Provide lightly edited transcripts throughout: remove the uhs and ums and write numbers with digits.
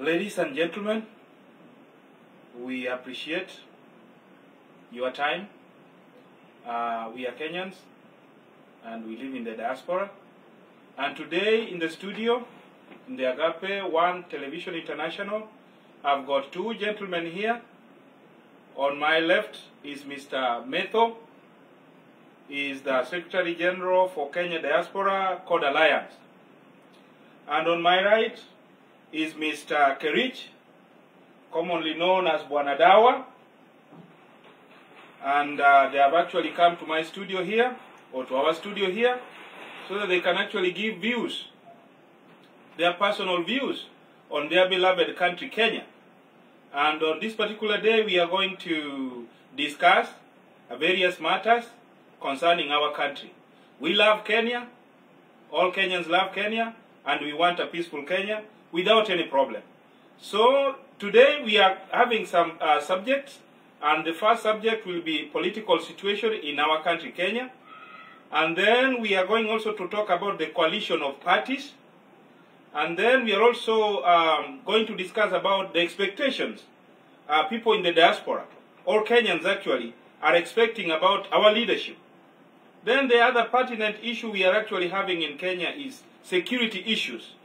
Ladies and gentlemen, we appreciate your time. We are Kenyans and we live in the diaspora. And today in the studio, in the Agape One Television International, I've got two gentlemen here. On my left is Mr. Metho. He is the Secretary General for Kenya Diaspora Code Alliance. And on my right is Mr. Kerich, commonly known as Bwanadawa. And they have actually come to my studio here, or to our studio here, so that they can actually give views, their personal views on their beloved country, Kenya. And on this particular day, we are going to discuss various matters concerning our country. We love Kenya, all Kenyans love Kenya, and we want a peaceful Kenya without any problem. So today we are having some subjects, and the first subject will be political situation in our country, Kenya. And then we are going also to talk about the coalition of parties. And then we are also going to discuss about the expectations people in the diaspora, or Kenyans actually, are expecting about our leadership. Then the other pertinent issue we are actually having in Kenya is security issues.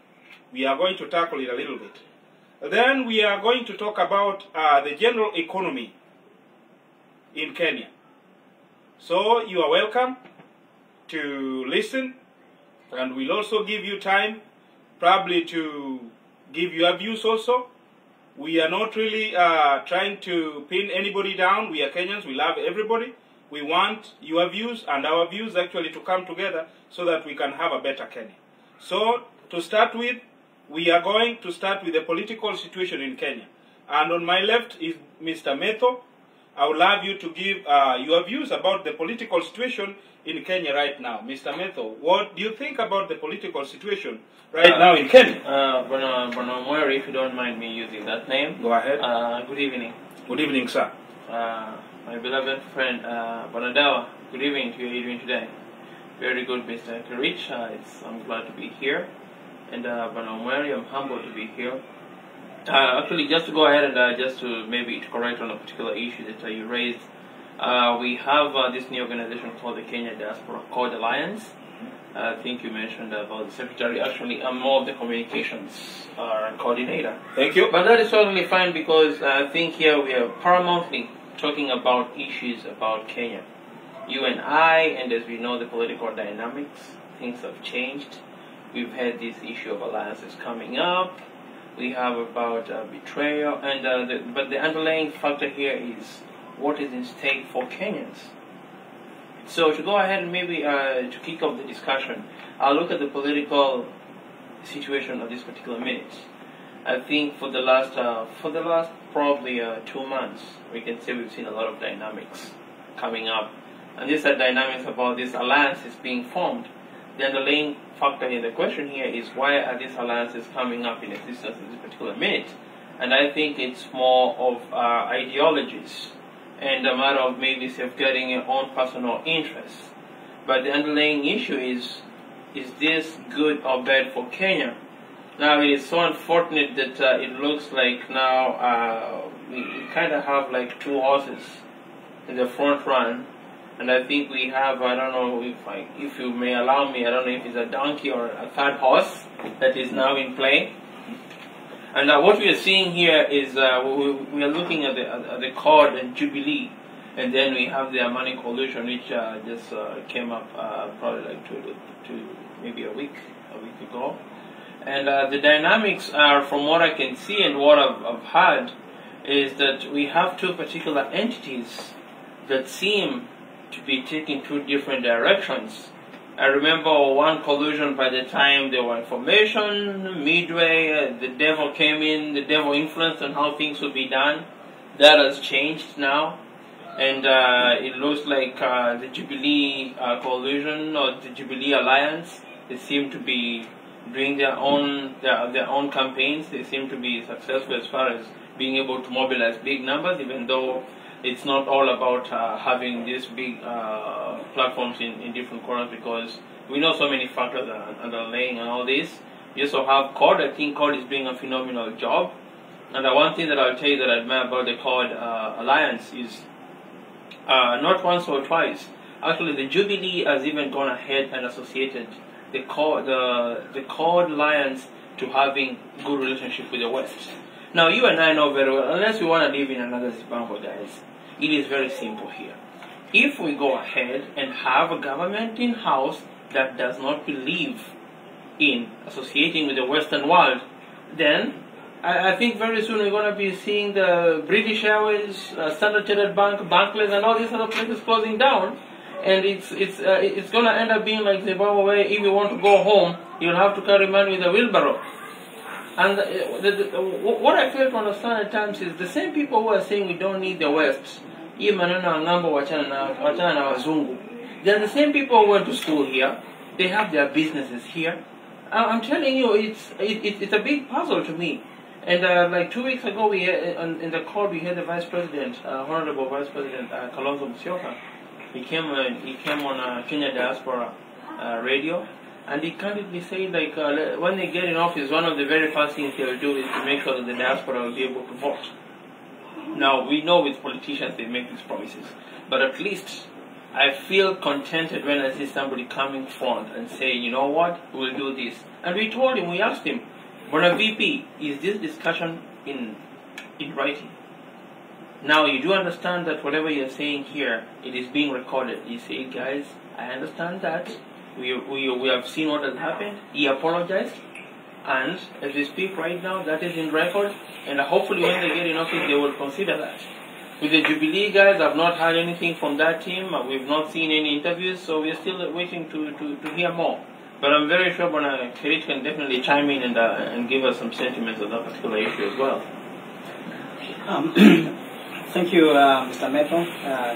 We are going to tackle it a little bit. Then we are going to talk about the general economy in Kenya. So you are welcome to listen, and we'll also give you time probably to give your views also. We are not really trying to pin anybody down. We are Kenyans, we love everybody. We want your views and our views actually to come together so that we can have a better Kenya. So to start with, we are going to start with the political situation in Kenya. And on my left is Mr. Metho. I would love you to give your views about the political situation in Kenya right now. Mr. Metho, what do you think about the political situation right now in Kenya? Bono Moeri, if you don't mind me using that name. Go ahead. Good evening. Good evening, sir. My beloved friend Bwanadawa, good evening to you. How are you doing today? Very good, Mr. Kerich. I'm glad to be here. And Bono Moeri, I'm humbled to be here. Actually, just to go ahead and just to maybe to correct on a particular issue that you raised, we have this new organization called the Kenya Diaspora Code Alliance. I think you mentioned about the secretary. Actually, I'm more of the communications coordinator. Thank you. But that is totally fine, because I think here we are paramountly talking about issues about Kenya. You and I, and as we know the political dynamics, things have changed. We've had this issue of alliances coming up. We have about betrayal, and but the underlying factor here is what is in stake for Kenyans. So to go ahead and maybe to kick off the discussion, I'll look at the political situation of this particular minute. I think for the last probably 2 months, we can say we've seen a lot of dynamics coming up, and these are dynamics about this alliances being formed. The underlying factor in the question here is, why are these alliances coming up in existence at this particular minute? And I think it's more of ideologies and a matter of maybe safeguarding your own personal interests. But the underlying issue is this good or bad for Kenya? Now, it is so unfortunate that it looks like now we kind of have like two horses in the front run. And I think we have, I don't know if you may allow me, I don't know if it's a donkey or a third horse that is now in play. And what we are seeing here is we are looking at the Code and Jubilee, and then we have the Amani Coalition, which just came up probably like maybe a week ago. And the dynamics are, from what I can see and what I've heard, is that we have two particular entities that seem to be taking two different directions. I remember one collusion by the time there were information, midway, the devil came in, the devil influenced on how things would be done. That has changed now. And it looks like the Jubilee coalition or the Jubilee Alliance, they seem to be doing their own campaigns. They seem to be successful as far as being able to mobilize big numbers, even though it's not all about having these big platforms in different corners, because we know so many factors are underlying and all this. You also have CORD. I think CORD is doing a phenomenal job. And the one thing that I'll tell you that I admire about the Chord Alliance is not once or twice. Actually, the Jubilee has even gone ahead and associated the Chord Alliance to having good relationship with the West. Now, you and I know very well, unless we want to live in another Zimbabwe, guys, it is very simple here. If we go ahead and have a government in-house that does not believe in associating with the Western world, then I think very soon we're going to be seeing the British Airways, Standard Chartered Bank, Barclays, and all these other places closing down. And it's going to end up being like Zimbabwe, where if you want to go home, you'll have to carry money with a wheelbarrow. And what I fail to understand at times is the same people who are saying we don't need the West, they're the same people who went to school here. They have their businesses here. I'm telling you, it's a big puzzle to me. And like 2 weeks ago, we in the court we had the Vice President, Honorable Vice President Kalonzo Musyoka. He came on Kenya Diaspora radio, and he candidly said, like, when they get in office, one of the very first things they'll do is to make sure that the diaspora will be able to vote. Now, we know with politicians they make these promises, but at least I feel contented when I see somebody coming front and say, you know what, we'll do this. And we told him, we asked him, Bona VP, is this discussion in writing? Now, you do understand that whatever you're saying here, it is being recorded. You say, guys, I understand that. We have seen what has happened. He apologized. And as we speak right now, that is in record. And hopefully when they get in office, they will consider that. With the Jubilee guys, I've not heard anything from that team. We've not seen any interviews, so we're still waiting to hear more. But I'm very sure Kerit can definitely chime in and give us some sentiments on that particular issue as well. Thank you, Mr. Meto.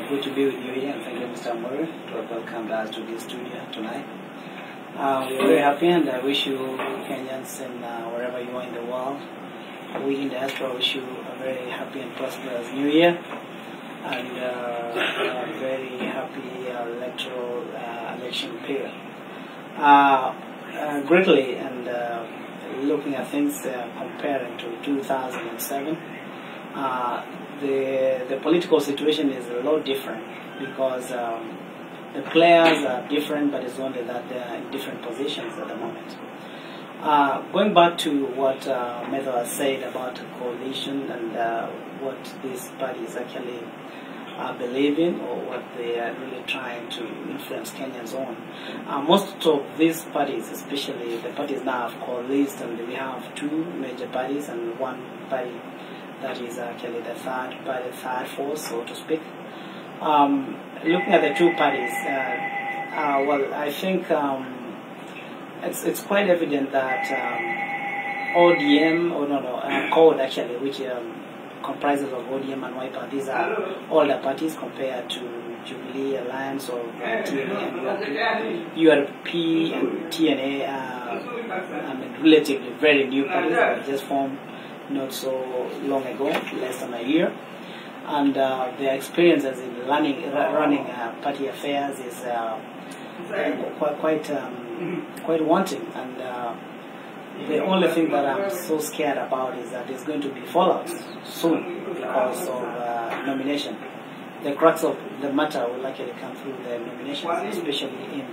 Good to be with you here, and thank you, Mr. Murray, for welcoming us to this studio tonight. We're very happy, and I wish you Kenyans and wherever you are in the world, we in Diaspora wish you a very happy and prosperous New Year, and a very happy electoral election period. Greatly, and looking at things comparing to 2007, the political situation is a lot different, because the players are different, but it's only that they are in different positions at the moment. Going back to what Meto has said about coalition and what these parties actually believe in, or what they are really trying to influence Kenyans on. Most of these parties, especially the parties now, have coalesced, and we have two major parties and one party that is actually the third force, so to speak. Looking at the two parties, well, I think it's quite evident that ODM, CORD actually, which comprises of ODM and Wiper, these are older parties compared to Jubilee Alliance or TNA and URP and TNA are relatively very new parties that just formed not so long ago, less than a year. And their experiences in running party affairs is quite wanting, and the only thing that I'm so scared about is that there's going to be fallout soon because of nomination. The crux of the matter will likely come through the nominations, especially in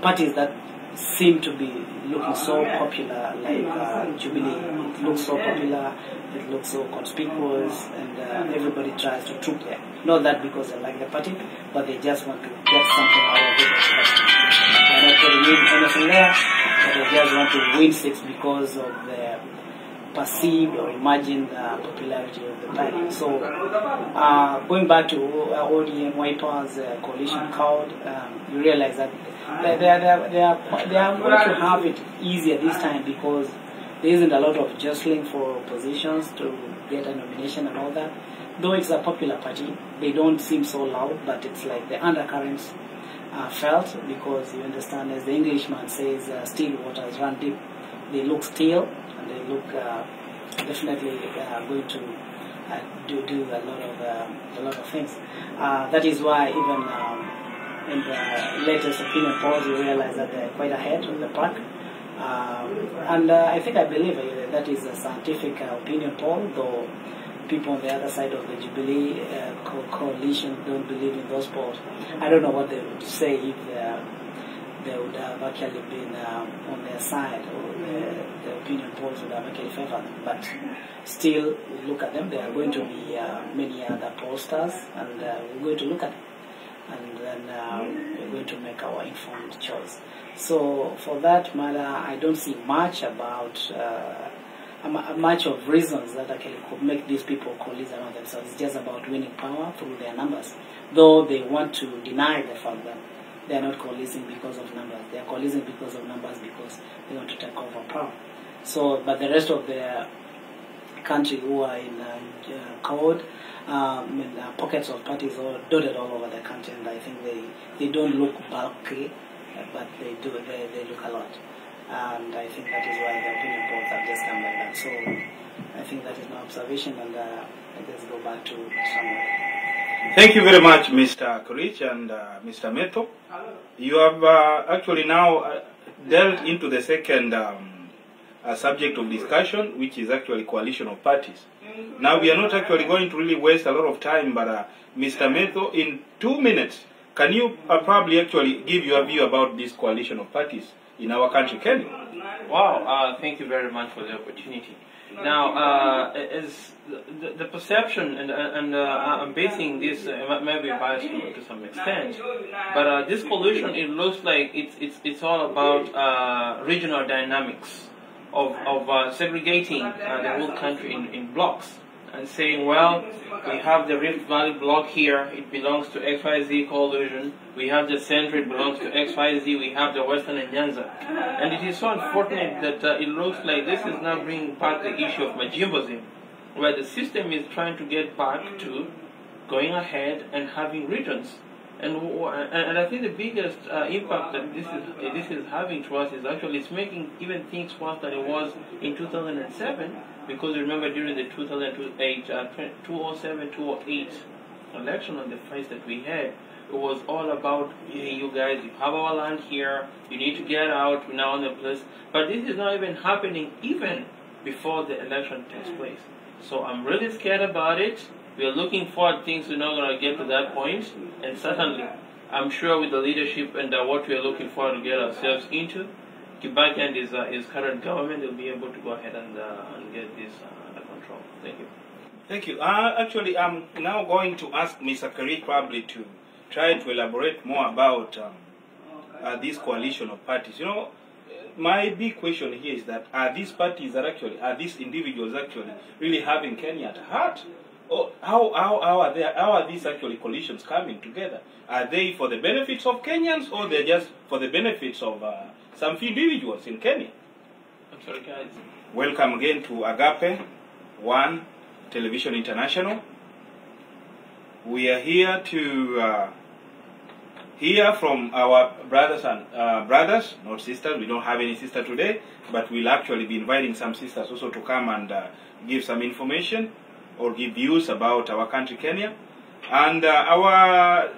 parties that seem to be looking so popular, like Jubilee. It looks so popular, it looks so conspicuous, and everybody tries to troop there. Not that because they like the party, but they just want to get something out of it. They're not putting in anything there, but they just want to win seats because of the perceived or imagined popularity of the party. So, going back to ODM Wiper's coalition code, you realize that they are going to have it easier this time because there isn't a lot of jostling for positions to get a nomination and all that. Though it's a popular party, they don't seem so loud, but it's like the undercurrents are felt, because you understand, as the Englishman says, still waters run deep. They look still, and they look definitely going to do a lot of things. That is why even in the latest opinion polls, you realize that they're quite ahead of the pack. And I believe that is a scientific opinion poll, though people on the other side of the Jubilee coalition don't believe in those polls. I don't know what they would say if they would have actually been on their side, or the opinion polls would have actually favored them. But still, we look at them. There are going to be many other pollsters, and we're going to look at them. And then we're going to make our informed choice. So for that matter, I don't see much about much of reasons that actually could make these people coalesce around themselves. It's just about winning power through their numbers, though they want to deny the fact that they are not coalescing because of numbers. They are coalescing because of numbers because they want to take over power. So, but the rest of the country who are in code, pockets of parties are dotted all over the country, and I think they don't look bulky, but they look a lot. And I think that is why the opinion polls have just come like that. So I think that is my observation, and let's go back to Samuel. Thank you very much, Mr. Kurich and Mr. Meto. You have actually now delved into the second subject of discussion, which is actually coalition of parties. Now, we are not actually going to really waste a lot of time, but Mr. Meto, in 2 minutes, can you probably actually give your view about this coalition of parties in our country, Kenya? Wow, thank you very much for the opportunity. Now, as the perception, and I'm basing this maybe biased to some extent, but this coalition, it looks like it's all about regional dynamics of segregating the whole country in blocks, and saying, well, we have the Rift Valley block here, it belongs to XYZ coalition, we have the Central, it belongs to XYZ, we have the Western and Nyanza. And it is so unfortunate that it looks like this is now bringing back the issue of Majimbosm, where the system is trying to get back to going ahead and having regions. And I think the biggest impact that this is having to us is actually it's making even things worse than it was in 2007, because remember during the 2007-2008 election and the fights that we had, it was all about, hey, you guys, you have our land here, you need to get out, we're now on the place. But this is not even happening even before the election takes place. So I'm really scared about it. We are looking forward, things we're not going to get to that point, and certainly, I'm sure with the leadership and what we are looking forward to get ourselves into, Kibaki and his current government will be able to go ahead and get this under control. Thank you. Thank you. Actually, I'm now going to ask Mr. Kurich probably to try to elaborate more about this coalition of parties. You know, my big question here is that are these parties are these individuals actually really having Kenya at heart? Or how are these actually coalitions coming together? Are they for the benefits of Kenyans, or they're just for the benefits of some few individuals in Kenya? I'm sorry, guys. Welcome again to Agape One Television International. We are here to hear from our brothers and brothers, not sisters. We don't have any sister today, but we'll actually be inviting some sisters also to come and give some information or give views about our country, Kenya. And our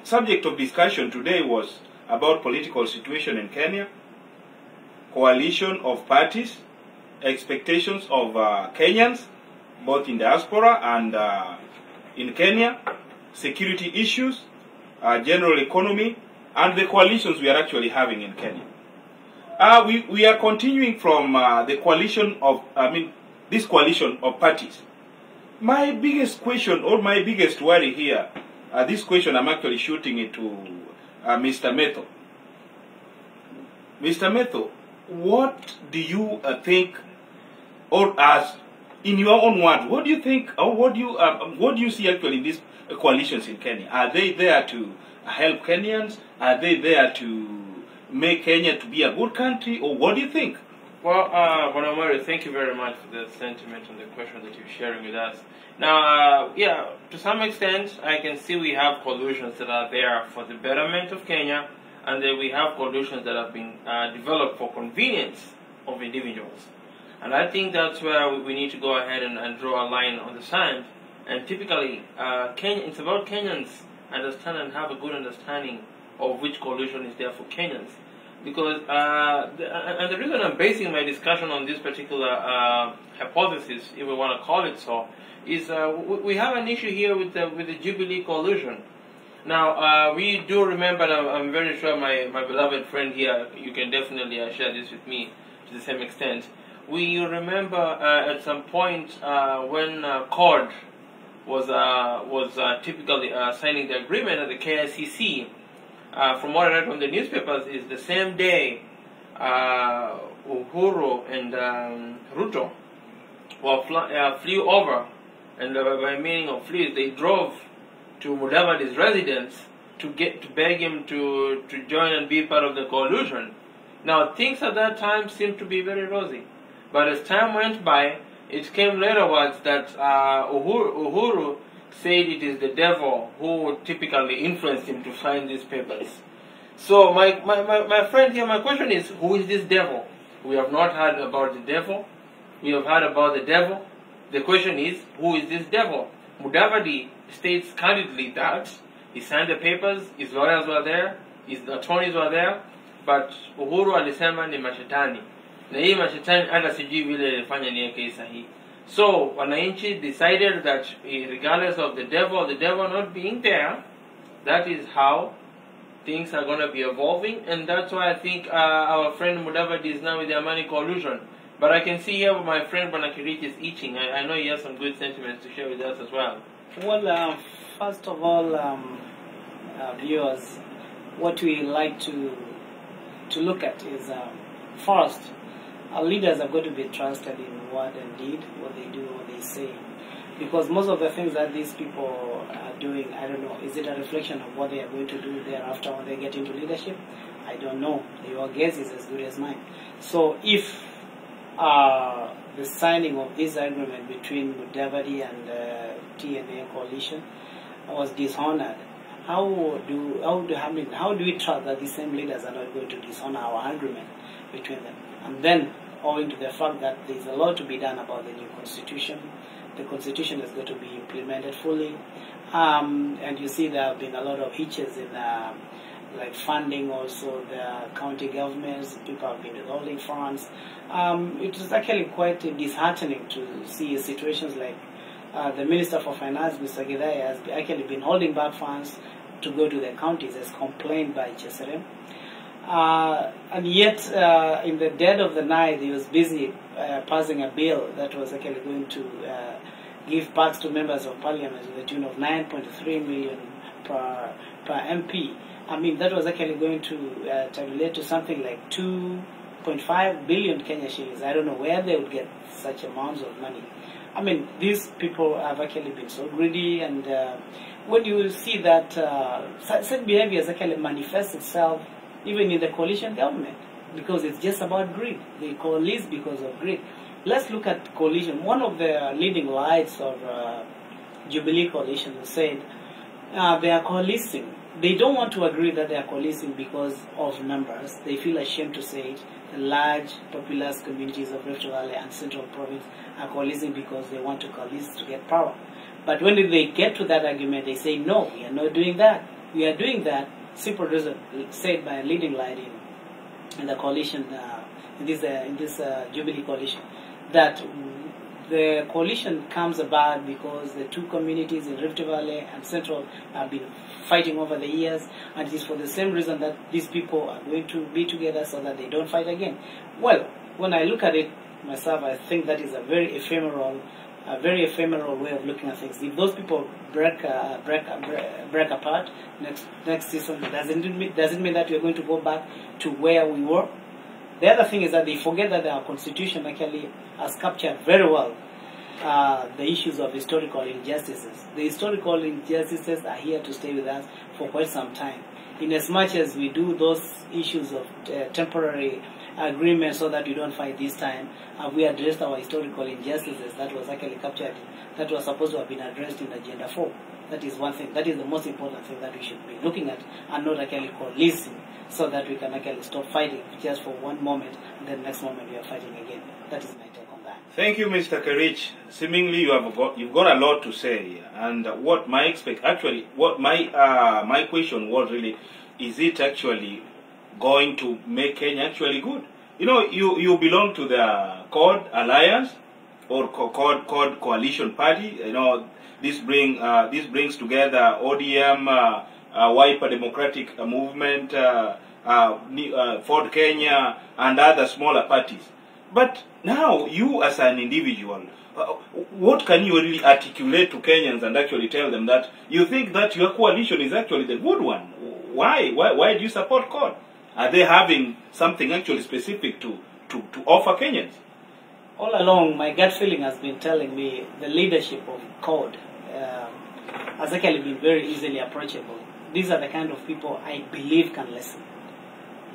subject of discussion today was about political situation in Kenya, coalition of parties, expectations of Kenyans, both in diaspora and in Kenya, security issues, general economy, and the coalitions we are actually having in Kenya. We are continuing from the coalition of, this coalition of parties. My biggest question, or my biggest worry here, this question I'm actually shooting it to Mr. Meto. Mr. Meto, what do you think, or as in your own words, what do you think, or what do you see actually in these coalitions in Kenya? Are they there to help Kenyans? Are they there to make Kenya to be a good country, or what do you think? Well, Bonamari, thank you very much for the sentiment and the question that you're sharing with us. Now, yeah, to some extent, I can see we have coalitions that are there for the betterment of Kenya, and then we have coalitions that have been developed for convenience of individuals. And I think that's where we need to go ahead and draw a line on the sand. And typically, it's about Kenyans understand and have a good understanding of which coalition is there for Kenyans. because and the reason I'm basing my discussion on this particular hypothesis, if we want to call it so, is we have an issue here with the Jubilee coalition. Now, we do remember, and I'm very sure my beloved friend here, you can definitely share this with me to the same extent. We remember at some point when CORD was typically signing the agreement at the KICC. From what I read from the newspapers, is the same day Uhuru and Ruto flew over, and by meaning of flew, they drove to Mudavadi's residence to beg him to join and be part of the coalition. Now, things at that time seemed to be very rosy, but as time went by, it came laterwards that Uhuru said it is the devil who typically influenced him to sign these papers. So my friend here, my question is, who is this devil? We have not heard about the devil. We have heard about the devil. The question is, who is this devil? Mudavadi states candidly that he signed the papers, his lawyers were there, his attorneys were there, but Uhuru alisema ni mashetani. Na hii mashetani hata sijui vile ilifanya niweke hii sahihi. So wananchi decided that regardless of the devil not being there, that is how things are going to be evolving, and that's why I think our friend Mudavadi is now with the Amani coalition. But I can see here my friend Banakirich is itching. I know he has some good sentiments to share with us as well. Well, first of all, viewers, what we like to look at is first, our leaders are going to be trusted in word and deed, what they do, what they say. Because most of the things that these people are doing, I don't know, is it a reflection of what they are going to do thereafter when they get into leadership? I don't know. Your guess is as good as mine. So if the signing of this agreement between Mudavadi and TNA coalition was dishonored, how do we trust that the same leaders are not going to dishonor our agreement between them? And then, owing to the fact that there is a lot to be done about the new constitution, the constitution is going to be implemented fully, and you see there have been a lot of hitches in like funding also the county governments. People have been withholding funds. It is actually quite disheartening to see situations like the Minister for Finance, Mr. Gidai, has actually been holding back funds to go to the counties as complained by Cheserem. And yet, in the dead of the night, he was busy passing a bill that was actually going to give perks to members of parliament to the tune of 9.3 million per MP. I mean, that was actually going to tabulate to something like 2.5 billion Kenya shillings. I don't know where they would get such amounts of money. I mean, these people have actually been so greedy, and when you see that such behavior has actually manifests itself even in the coalition government, because it's just about greed. They coalesce because of greed. Let's look at coalition. One of the leading lights of Jubilee coalition said they are coalescing. They don't want to agree that they are coalescing because of numbers. They feel ashamed to say it. The large populous communities of Rift Valley and Central Province are coalescing because they want to coalesce to get power. But when they get to that argument, they say, no, we are not doing that. We are doing that. Simple reason said by a leading light in the coalition, in this Jubilee coalition, that the coalition comes about because the two communities in Rift Valley and Central have been fighting over the years, and it is for the same reason that these people are going to be together so that they don't fight again. Well, when I look at it myself, I think that is a very ephemeral way of looking at things. If those people break apart next season, doesn't it mean that we are going to go back to where we were? The other thing is that they forget that our constitution actually has captured very well the issues of historical injustices. The historical injustices are here to stay with us for quite some time. In as much as we do those issues of temporary agreements so that we don't fight this time, we addressed our historical injustices that was actually captured, that was supposed to have been addressed in Agenda 4. That is one thing. That is the most important thing that we should be looking at, and not actually coalescing so that we can actually stop fighting just for one moment, and then next moment we are fighting again. That is my take on that. Thank you, Mr. Kerich. Seemingly you've got a lot to say, and what my question was really, is it actually going to make Kenya actually good. You know, you belong to the CORD Alliance or CORD Coalition Party. You know, this brings together ODM, Wiper Democratic Movement, Ford Kenya, and other smaller parties. But now, you as an individual, what can you really articulate to Kenyans and actually tell them that you think that your coalition is actually the good one? Why do you support CORD? Are they having something actually specific to offer Kenyans? All along, my gut feeling has been telling me the leadership of CORD has actually been very easily approachable. These are the kind of people I believe can listen.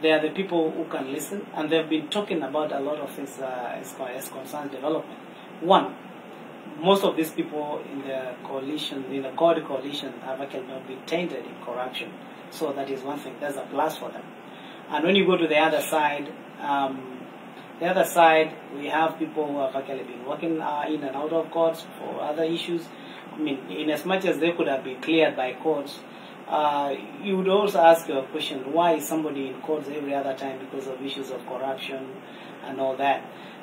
They are the people who can listen, and they've been talking about a lot of things as concerns development. One, most of these people in the coalition, in the CORD coalition, have actually not been tainted in corruption. So that is one thing. That's a plus for them. And when you go to the other side, we have people who have actually been working in and out of courts for other issues. I mean, in as much as they could have been cleared by courts, you would also ask your question, why is somebody in courts every other time because of issues of corruption and all that?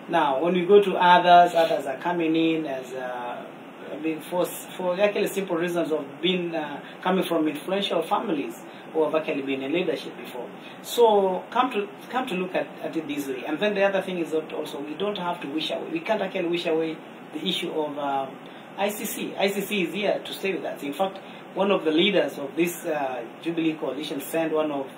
Now, when we go to others are coming in as for actually simple reasons of being coming from influential families who have actually been in leadership before. So come to look at it this way. And then the other thing is that also we don't have to wish away. We can't actually wish away the issue of ICC. ICC is here to stay with us. In fact, one of the leaders of this Jubilee coalition sent one of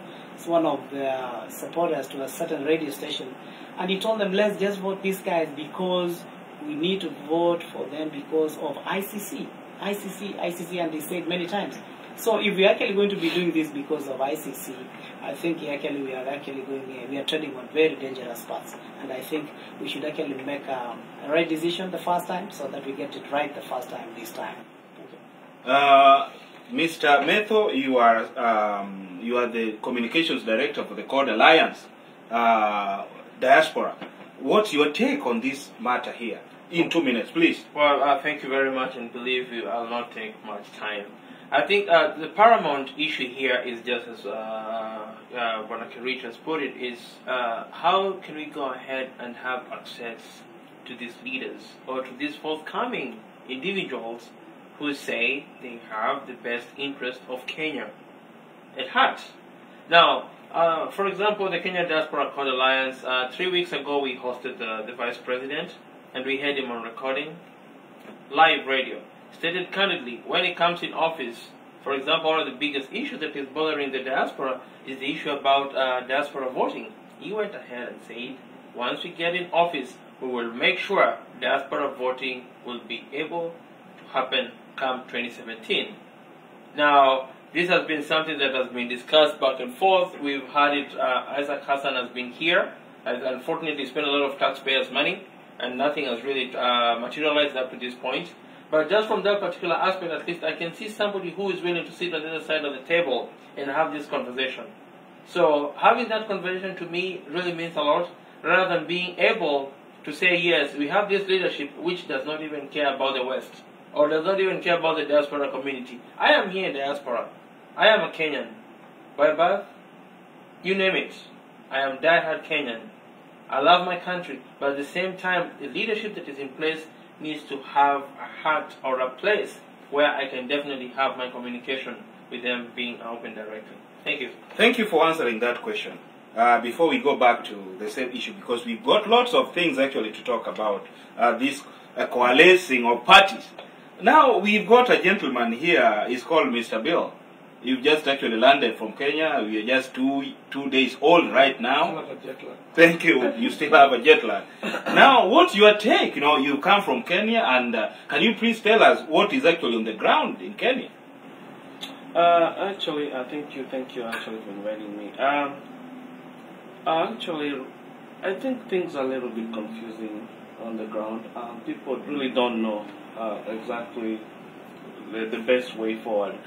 the supporters to a certain radio station, and he told them, let's just vote these guys because we need to vote for them because of ICC, and they said many times. So if we're actually going to be doing this because of ICC, I think we are treading on very dangerous paths, and I think we should actually make a right decision the first time so that we get it right the first time this time. Mr. Metho, you are the communications director for the CORD Alliance, Diaspora. What's your take on this matter here? In 2 minutes, please. Well, thank you very much, and believe you, I'll not take much time. I think the paramount issue here is just as Bonakirich has put it, is how can we go ahead and have access to these leaders or to these forthcoming individuals who say they have the best interest of Kenya at heart. Now, for example, the Kenyan Diaspora CORD Alliance, 3 weeks ago we hosted the Vice President, and we had him on recording, live radio. Stated candidly, when he comes in office, for example, one of the biggest issues that is bothering the diaspora is the issue about diaspora voting. He went ahead and said, once we get in office, we will make sure diaspora voting will be able to happen come 2017. Now, this has been something that has been discussed back and forth. We've had it, Isaac Hassan has been here, has unfortunately spent a lot of taxpayers' money, and nothing has really materialized up to this point. But just from that particular aspect, at least I can see somebody who is willing to sit on the other side of the table and have this conversation. So having that conversation to me really means a lot, rather than being able to say, yes, we have this leadership which does not even care about the West, or does not even care about the diaspora community. I am here in diaspora. I am a Kenyan. By birth, you name it. I am diehard Kenyan. I love my country, but at the same time, the leadership that is in place needs to have a heart or a place where I can definitely have my communication with them being open directly. Thank you. Thank you for answering that question. Before we go back to the same issue, because we've got lots of things actually to talk about, this coalescing of parties. Now, we've got a gentleman here, he's called Mr. Bill. You've just actually landed from Kenya. We are just two days old right now. Thank you. You still have a jet lag. Now, what's your take? You know, you come from Kenya, and can you please tell us what is actually on the ground in Kenya? Actually, thank you actually for inviting me. Actually, I think things are a little bit confusing on the ground. People really don't know exactly the best way forward.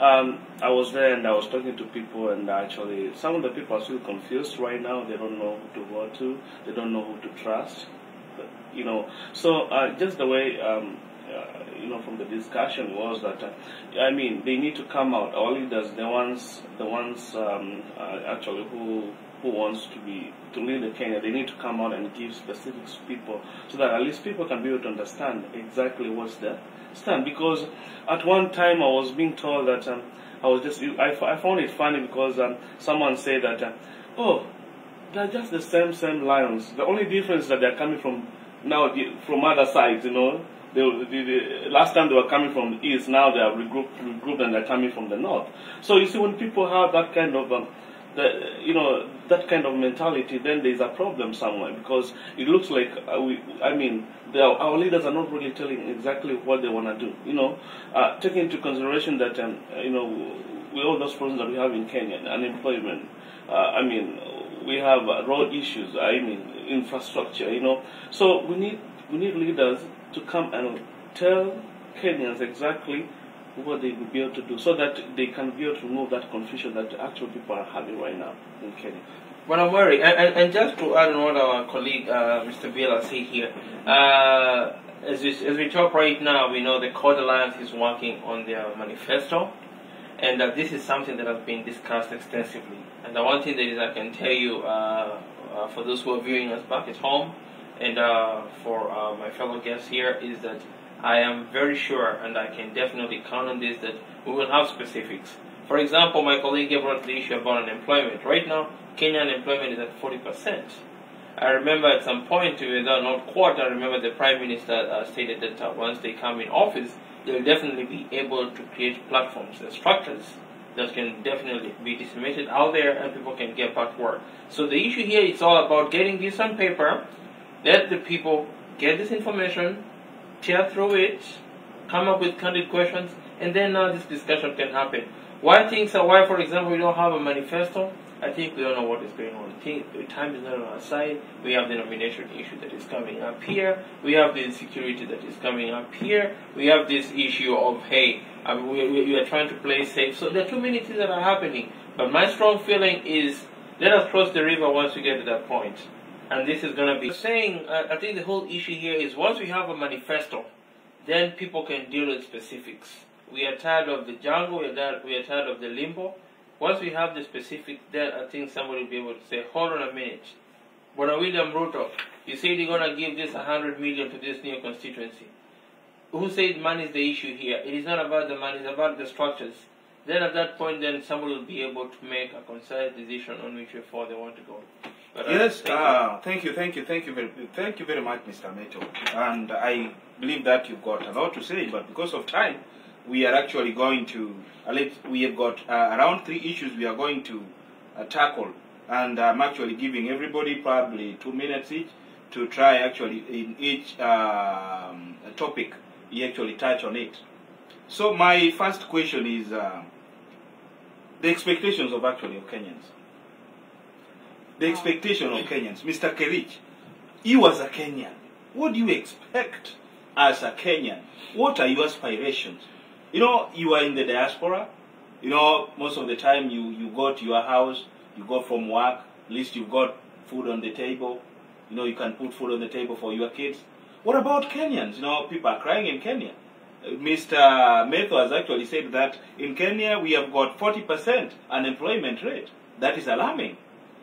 I was there and I was talking to people, and actually some of the people are still confused right now. They don't know who to vote to. They don't know who to trust. But, you know, so just the way from the discussion was that they need to come out. Our leaders, the ones actually who wants to lead the Kenya, they need to come out and give specifics to people so that at least people can be able to understand exactly what's the stand. Because at one time I was being told that I found it funny because someone said that they're just the same lions. The only difference is that they're coming from other sides. The last time they were coming from the east, now they are regrouped and they're coming from the north. So you see, when people have that kind of that kind of mentality, then there's a problem somewhere, because it looks like our leaders are not really telling exactly what they want to do. Taking into consideration that with all those problems that we have in Kenya, unemployment, we have road issues, infrastructure, so we need leaders to come and tell Kenyans exactly what they will be able to do, so that they can be able to remove that confusion that actual people are having right now in Kenya. Well, I'm worried, and just to add on what our colleague Mr. Villa said here, as we talk right now, we know the Code Alliance is working on their manifesto, and this is something that has been discussed extensively. And the one thing that is I can tell you, for those who are viewing us back at home, and for my fellow guests here, is that I am very sure, and I can definitely count on this, that we will have specifics. For example, my colleague brought up the issue about unemployment. Right now, Kenyan unemployment is at 40%. I remember at some point, not quite, I remember the Prime Minister stated that once they come in office, they'll definitely be able to create platforms and structures that can definitely be disseminated out there and people can get back to work. So the issue here is all about getting this on paper, let the people get this information, tear through it, come up with candid questions, and then now this discussion can happen. Why, for example, we don't have a manifesto? I think we don't know what is going on. The time is not on our side. We have the nomination issue that is coming up here. We have the insecurity that is coming up here. We have this issue of, hey, we are trying to play safe. So there are too many things that are happening. But my strong feeling is, let us cross the river once we get to that point. And this is going to be saying, I think the whole issue here is once we have a manifesto, then people can deal with specifics. We are tired of the jungle, we are tired of the limbo. Once we have the specifics, then I think somebody will be able to say, hold on a minute. But William Ruto, you said you're going to give this 100 million to this new constituency. Who said money is the issue here? It is not about the money, it's about the structures. Then at that point, then somebody will be able to make a concise decision on which way forward they want to go. But, yes, thank you very much, Mr. Meto. And I believe that you've got a lot to say, but because of time, we are actually going to, we have got around 3 issues we are going to tackle, and I'm actually giving everybody probably 2 minutes each to try actually in each topic, you actually touch on it. So my first question is the expectations of Kenyans. The expectation of Kenyans. Mr. Kerich, you as a Kenyan, what do you expect as a Kenyan? What are your aspirations? You are in the diaspora. Most of the time you go to your house, you go from work, at least you've got food on the table. You can put food on the table for your kids. What about Kenyans? People are crying in Kenya. Mr. Metho has actually said that in Kenya we have got 40% unemployment rate. That is alarming.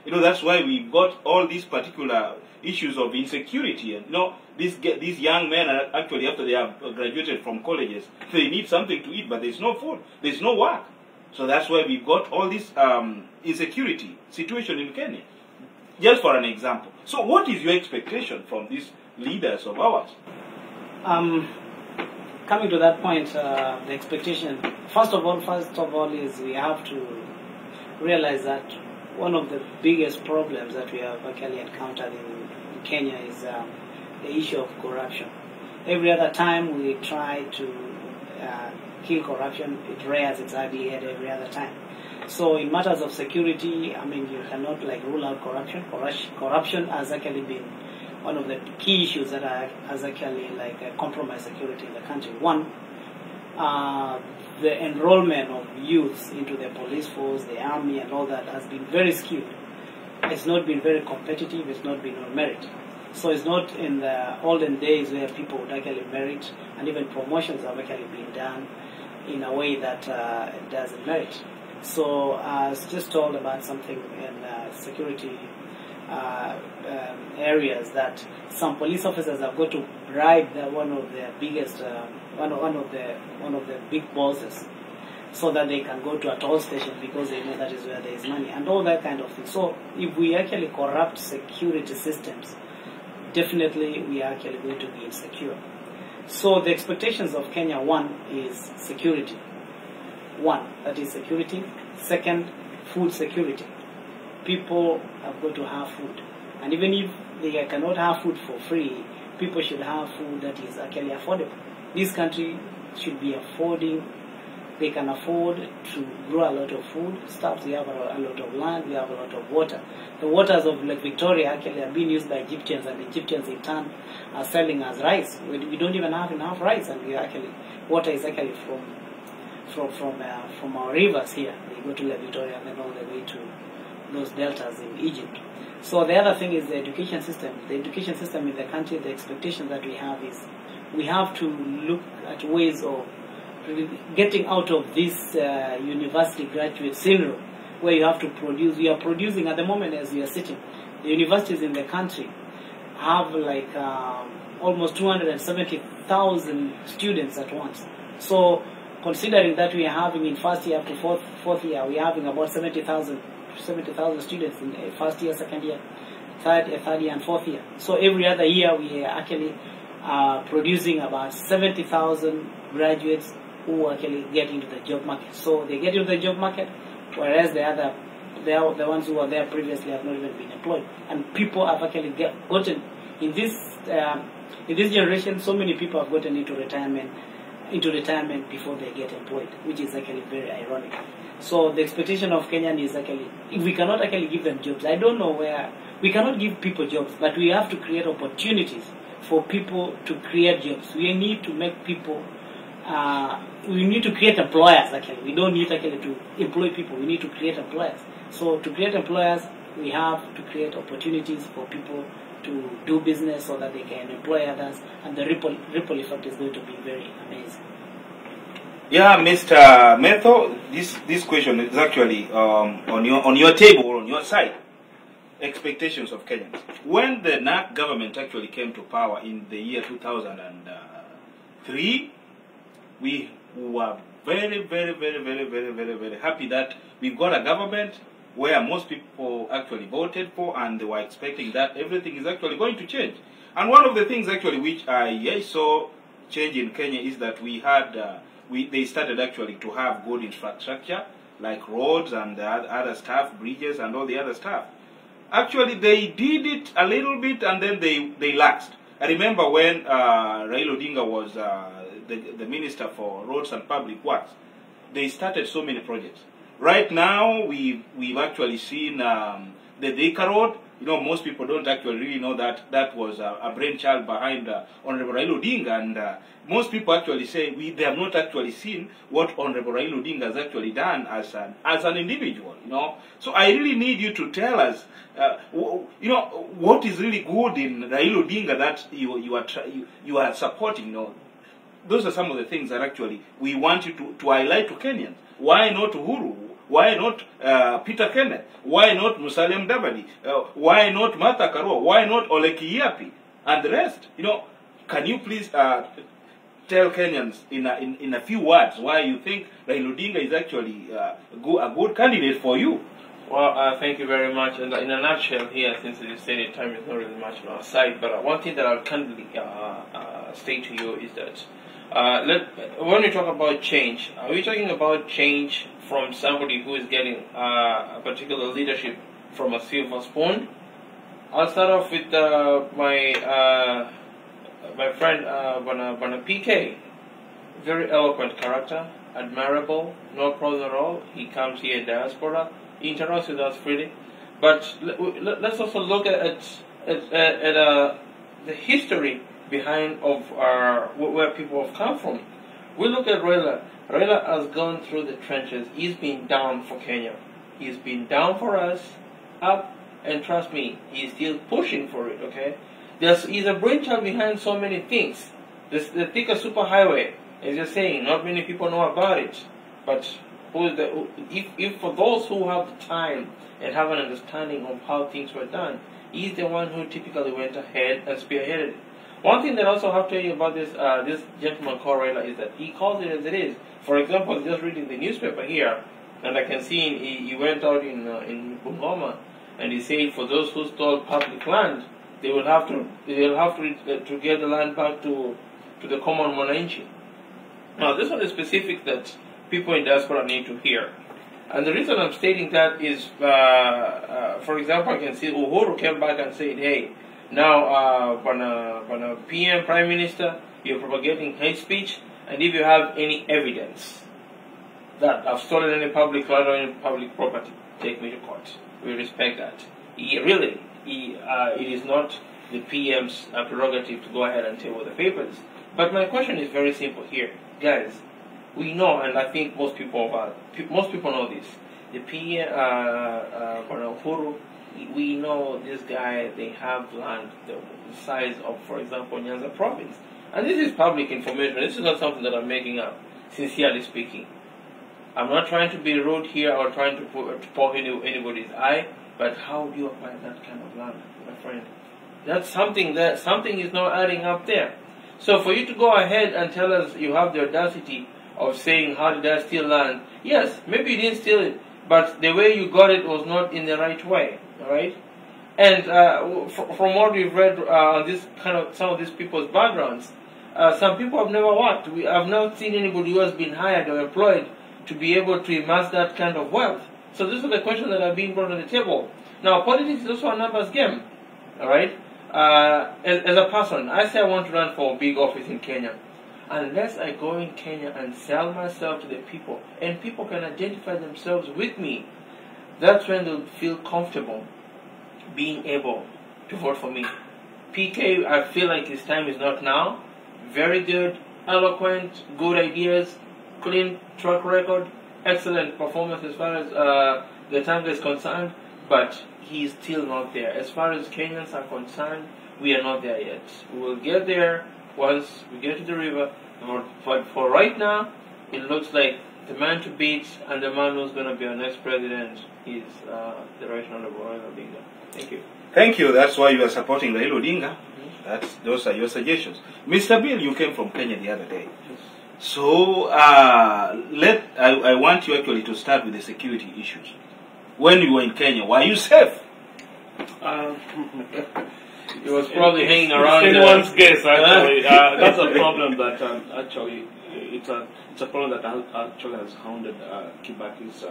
That's why we've got all these particular issues of insecurity. And these young men are actually, after they have graduated from colleges, they need something to eat, but there's no food, there's no work. So that's why we've got all this insecurity situation in Kenya. Just for an example. So what is your expectation from these leaders of ours? Coming to that point, the expectation, first of all is we have to realize that one of the biggest problems that we have actually encountered in Kenya is the issue of corruption. Every other time we try to kill corruption, it rears its ugly head every other time. So in matters of security, you cannot rule out corruption. Corruption has actually been one of the key issues that has actually compromised security in the country. One, the enrollment of youths into the police force, the army, and all that has been very skewed. It's not been very competitive. It's not been on merit. So it's not in the olden days where people would actually merit, and even promotions have actually been done in a way that it doesn't merit. So I was just told about something in security areas that some police officers have got to bribe one of the biggest, one of the big bosses, so that they can go to a toll station because they know that is where there is money and all that kind of thing. So if we actually corrupt security systems, definitely we are actually going to be insecure. So the expectations of Kenya, one is security. One, that is security. Second, food security. People have got to have food. And even if they cannot have food for free, people should have food that is actually affordable. This country should be affording, they can afford to grow a lot of food stuff. We have a lot of land, we have a lot of water. The waters of Lake Victoria actually are being used by Egyptians, and the Egyptians in turn are selling as rice. We don't even have enough rice, and we actually, water is actually from our rivers here. They go to Lake Victoria and then all the way to those deltas in Egypt. So the other thing is the education system. The education system in the country, the expectation that we have is we have to look at ways of getting out of this university graduate syndrome, where you have to produce. We are producing at the moment as we are sitting. The universities in the country have like almost 270,000 students at once. So considering that we are having in first year up to fourth year, we are having about 70,000 students in first year, second year, third year, and fourth year. So every other year we are actually producing about 70,000 graduates who actually get into the job market. So they get into the job market, whereas the ones who were there previously have not even been employed. And people have actually gotten in this generation. So many people have gotten into retirement before they get employed, which is actually very ironic. So the expectation of Kenyan is actually, if we cannot actually give them jobs, I don't know where, we cannot give people jobs, but we have to create opportunities for people to create jobs. We need to make people, we need to create employers actually. We don't need actually to employ people, we need to create employers. So to create employers, we have to create opportunities for people to do business so that they can employ others, and the ripple effect is going to be very amazing. Yeah, Mr. Metho, this question is actually on your table or on your side. Expectations of Kenyans. When the NAC government actually came to power in the year 2003, we were very, very, very, very, very, very, very happy that we got a government where most people actually voted for, and they were expecting that everything is actually going to change. And one of the things actually which I saw change in Kenya is that we had they started actually to have good infrastructure like roads and the other stuff, bridges and all the other stuff. Actually, they did it a little bit and then they laxed. I remember when Raila Odinga was the Minister for Roads and Public Works, they started so many projects. Right now, we've actually seen the Thika Road. You know, most people don't actually really know that that was a brainchild behind Honorable Raila Odinga, and most people actually say they have not actually seen what Honorable Raila Odinga has actually done as an individual. You know, so I really need you to tell us, what is really good in Raila Odinga that you are supporting. You know, those are some of the things that actually we want you to highlight to Kenyans. Why not Uhuru? Why not Peter Kenneth? Why not Musalia Mudavadi? Why not Martha Karua? Why not Ole Kiapi and the rest? You know, can you please tell Kenyans in a few words why you think Raila Odinga is actually a good candidate for you? Well, thank you very much. And in a nutshell here, since you stated time is not really much on our side, but one thing that I'll kindly state to you is that when we talk about change, are we talking about change from somebody who is getting a particular leadership from a silver spoon? I'll start off with my friend Bana PK. Very eloquent character, admirable, no problem at all. He comes here in Diaspora, he interacts with us freely. But let's also look at the history behind of where people have come from. We look at Raila. Raila has gone through the trenches. He's been down for Kenya. He's been down for us, up, and trust me, he's still pushing for it, okay? He's a brainchild behind so many things. The Thika superhighway, as you're saying, not many people know about it. But if for those who have the time and have an understanding of how things were done, he's the one who typically went ahead and spearheaded it. One thing that I also have to tell you about this gentleman called Raila is that he calls it as it is. For example, I was just reading the newspaper here, and I can see he went out in Bungoma, and he said for those who stole public land, they will have to get the land back to the common mwananchi. Now, this one is specific that people in diaspora need to hear. And the reason I'm stating that is, for example, I can see Uhuru came back and said, hey, now, when a PM, Prime Minister, you're propagating hate speech, and if you have any evidence that I've stolen any public land or any public property, take me to court. We respect that. It is not the PM's prerogative to go ahead and table the papers. But my question is very simple here. Guys, we know, and I think most people know this, the PM, Uhuru, we know this guy, they have land the size of, for example, Nyanza province. And this is public information. This is not something that I'm making up, sincerely speaking. I'm not trying to be rude here or trying to poke anybody's eye, but how do you acquire that kind of land, my friend? That's something is not adding up there. So for you to go ahead and tell us you have the audacity of saying, how did I steal land? Yes, maybe you didn't steal it, but the way you got it was not in the right way. All right, and from what we've read on this kind of some of these people's backgrounds, some people have never worked. I've not seen anybody who has been hired or employed to be able to amass that kind of wealth. So these are the questions that are being brought on the table. Now, politics is also a numbers game. All right, as a person, I say I want to run for a big office in Kenya. Unless I go in Kenya and sell myself to the people, and people can identify themselves with me, that's when they'll feel comfortable being able to vote for me. PK, I feel like his time is not now. Very good, eloquent, good ideas, clean track record, excellent performance as far as the time is concerned, but he's still not there. As far as Kenyans are concerned, we are not there yet. We will get there once we get to the river, but for right now, it looks like the man to beat and the man who's going to be our next president is the Right Honorable Raila Odinga. Thank you. Thank you. That's why you are supporting Raila Odinga. Those are your suggestions. Mr. Bill, you came from Kenya the other day. Yes. So I want you actually to start with the security issues. When you were in Kenya, were you safe? He was probably hanging around. Anyone's guess, actually. That's a problem that actually it's a problem that actually has hounded Kibaki's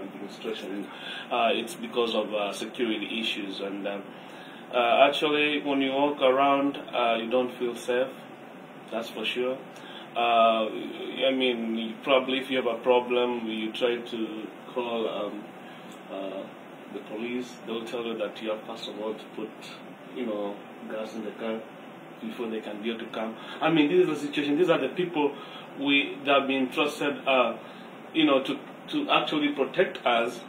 administration. It's because of security issues, and actually, when you walk around, you don't feel safe. That's for sure. I mean, probably if you have a problem, you try to call the police. They'll tell you that you have first of all to put, gas in the car before they can be able to come. I mean, this is the situation. These are the people that have been trusted, to actually protect us.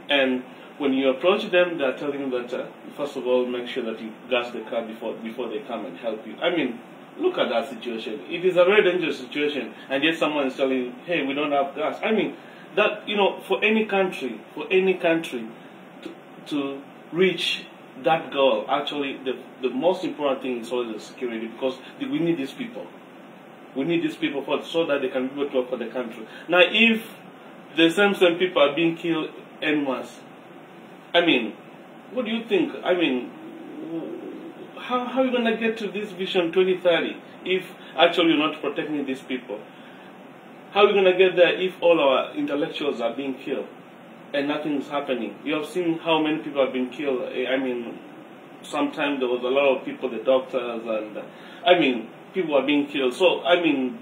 And when you approach them, they're telling you that first of all, make sure that you gas the car before they come and help you. I mean, look at that situation. It is a very dangerous situation, and yet someone is telling you, hey, we don't have gas. I mean, that, for any country to reach that goal, actually, the most important thing is always the security, because we need these people. We need these people so that they can be able to work for the country. Now, if the same people are being killed en masse, I mean, what do you think? I mean, how are you going to get to this vision 2030 if actually you're not protecting these people? How are we going to get there if all our intellectuals are being killed and nothing is happening? You have seen how many people have been killed. I mean, sometimes there was a lot of people, the doctors, and people are being killed. So, I mean,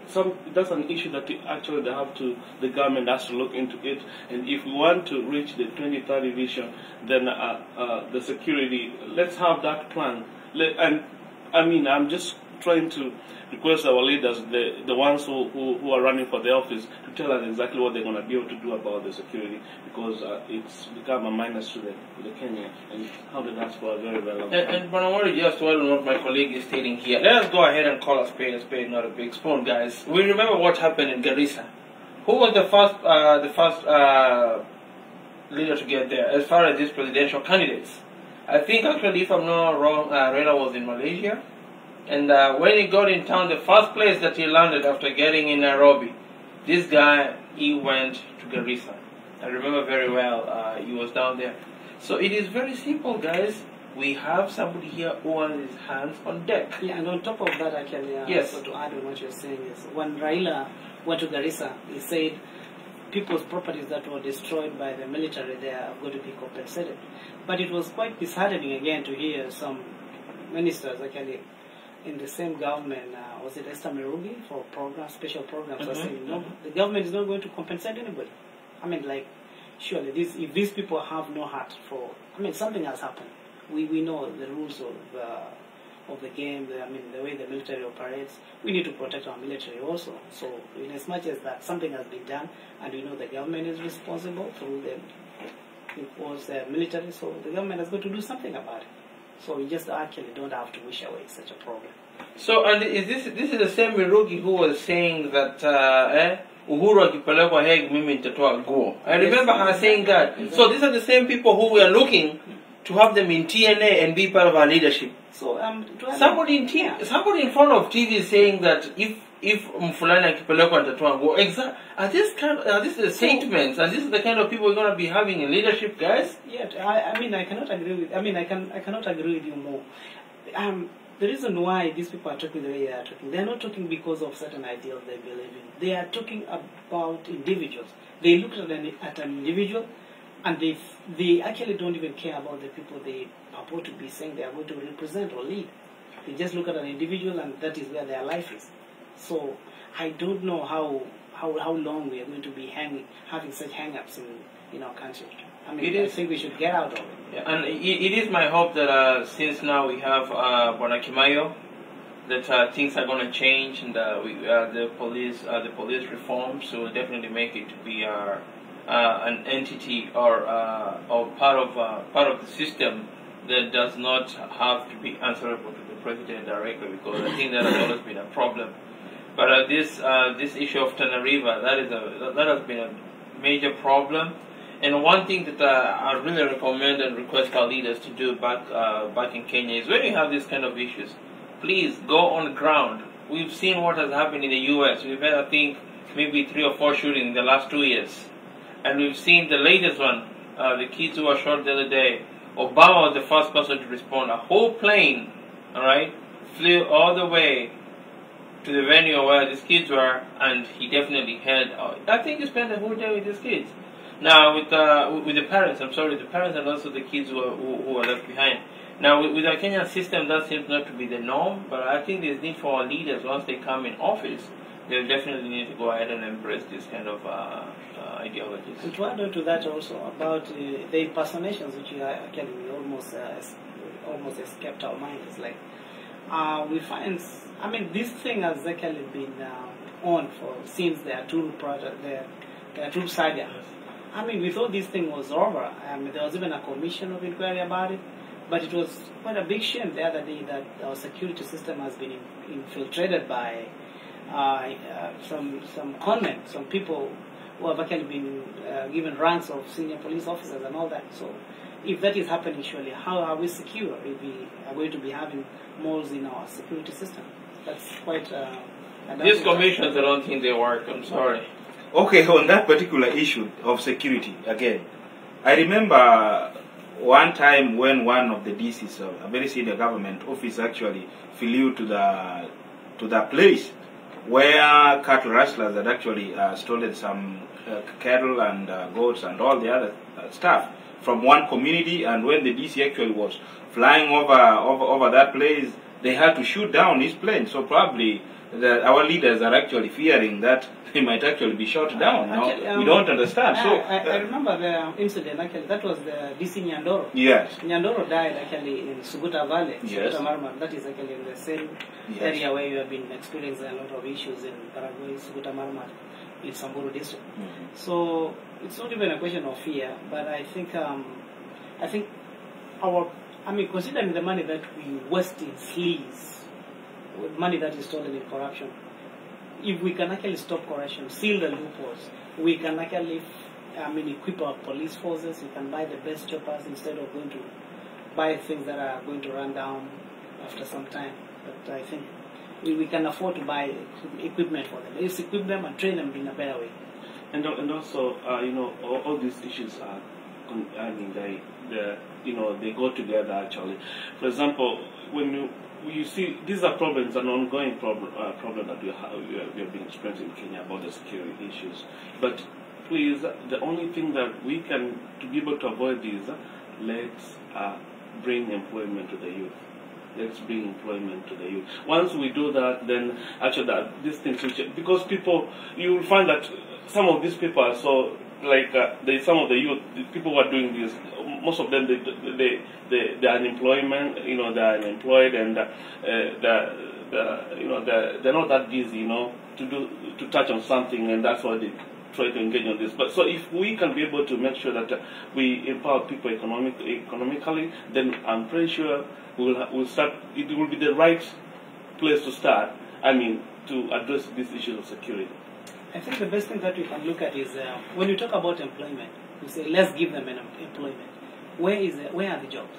that's an issue that the government has to look into it. And if we want to reach the 2030 vision, then the security, let's have that plan. And I mean, I'm just trying to request our leaders, the ones who are running for the office, to tell us exactly what they're going to be able to do about the security, because it's become a minus to the Kenyan and how the diaspora are very relevant. And but I want to just add on what my colleague is stating here. Let us go ahead and call a spade, not a big spoon, guys. We remember what happened in Garissa. Who was the first leader to get there as far as these presidential candidates? I think actually, if I'm not wrong, Raila was in Malaysia. And when he got in town, the first place that he landed after getting in Nairobi, this guy, he went to Garissa. I remember very well, he was down there. So it is very simple, guys. We have somebody here who has his hands on deck. Yeah, and on top of that, actually, yes. So to add on what you're saying is, when Raila went to Garissa, he said people's properties that were destroyed by the military, they are going to be compensated. But it was quite disheartening again to hear some ministers actually in the same government, was it Esther Merugi, for special programs, are saying, no, the government is not going to compensate anybody. I mean, like, surely, if these people have no heart for, I mean, something has happened. We know the rules of the game, the way the military operates. We need to protect our military also. So, in as much as that something has been done, and we know the government is responsible through the military, so the government has got to do something about it. So we just actually don't have to wish away such a problem. So, and is this is the same Mirugi who was saying that Uhuru akipelekwa Hague mimi nitatoa nguo. I remember her saying that. Exactly. So these are the same people who we are looking to have them in TNA and be part of our leadership. So somebody in front of TV is saying that if Mfulani akipelekwa nitatoa nguo. Exactly. Are these the statements? And this is the kind of people we're going to be having in leadership, guys? Yeah, I cannot agree with. I cannot agree with you more. The reason why these people are talking the way they are talking, they are not talking because of certain ideals they believe in. They are talking about individuals. They look at an individual, and they actually don't even care about the people they purport to be saying they are going to represent or lead. They just look at an individual, and that is where their life is. So I don't know how long we are going to be having such hang-ups in our country. I mean, I think we should get out of it. Yeah, and it is my hope that since now we have Bonakimayo, that things are going to change, and the police reforms will definitely make it to be an entity or part of the system that does not have to be answerable to the president directly, because I think that has always been a problem. But this issue of Tana River, that has been a major problem. And one thing that I really recommend and request our leaders to do back in Kenya is when you have these kind of issues, please go on the ground. We've seen what has happened in the U.S. We've had, I think, maybe 3 or 4 shootings in the last 2 years. And we've seen the latest one, the kids who were shot the other day. Obama was the first person to respond. A whole plane, flew all the way to the venue where these kids were, and he definitely had, I think he spent the whole day with his kids. Now, with the parents, the parents and also the kids who are left behind. Now, with our Kenyan system, that seems not to be the norm, but I think there's need for our leaders, once they come in office, they'll definitely need to go ahead and embrace this kind of ideologies. And to add on to that also, about the impersonations, which actually almost escaped our minds, like, we find, this thing has actually been on since their troop saga. We thought this thing was over. There was even a commission of inquiry about it, but it was quite a big shame the other day that our security system has been infiltrated by some conmen, some people who have actually been given ranks of senior police officers and all that. So if that is happening, surely, how are we secure if we are going to be having moles in our security system? That's quite... These commissions, I don't think they work. I'm sorry. Okay, on that particular issue of security, again, I remember one time when one of the DCs, a very senior government office, actually flew to the place where cattle rustlers had actually stolen some cattle and goats and all the other stuff from one community. And when the DC actually was flying over that place, they had to shoot down his plane. So probably our leaders are actually fearing that he might actually be shot down. Actually, we don't understand. I remember the incident, actually, that was the DC Nyandoro. Yes. Nyandoro died actually in Suguta Valley, Yes. Suguta Marmar. That is actually in the same area where you have been experiencing a lot of issues in Paraguay, Suguta Marmar, in Samburu district. So it's not even a question of fear, but I think considering the money that we waste in sleaze, money that is stolen in corruption, if we can actually stop corruption, seal the loopholes, we can actually, equip our police forces. We can buy the best choppers instead of going to buy things that are going to run down after some time. But I think we can afford to buy equipment for them. Let's equip them and train them in a better way. And also, all these issues are, they go together actually. For example, when you see these are problems, an ongoing problem that we have been experiencing in Kenya about the security issues. But please, the only thing that we can, to be able to avoid these, let's bring employment to the youth. Let's bring employment to the youth. Once we do that, then actually these things will change. Because you will find that some of these people are so, some of the youth, the people who are doing this, most of them, they're unemployment, they're unemployed, and they're not that busy, to touch on something, and that's why they try to engage on this. But so if we can be able to make sure that we empower people economically, then I'm pretty sure we'll start. It will be the right place to start. To address these issues of security. I think the best thing that we can look at is when you talk about employment, you say let's give them an employment. Where are the jobs?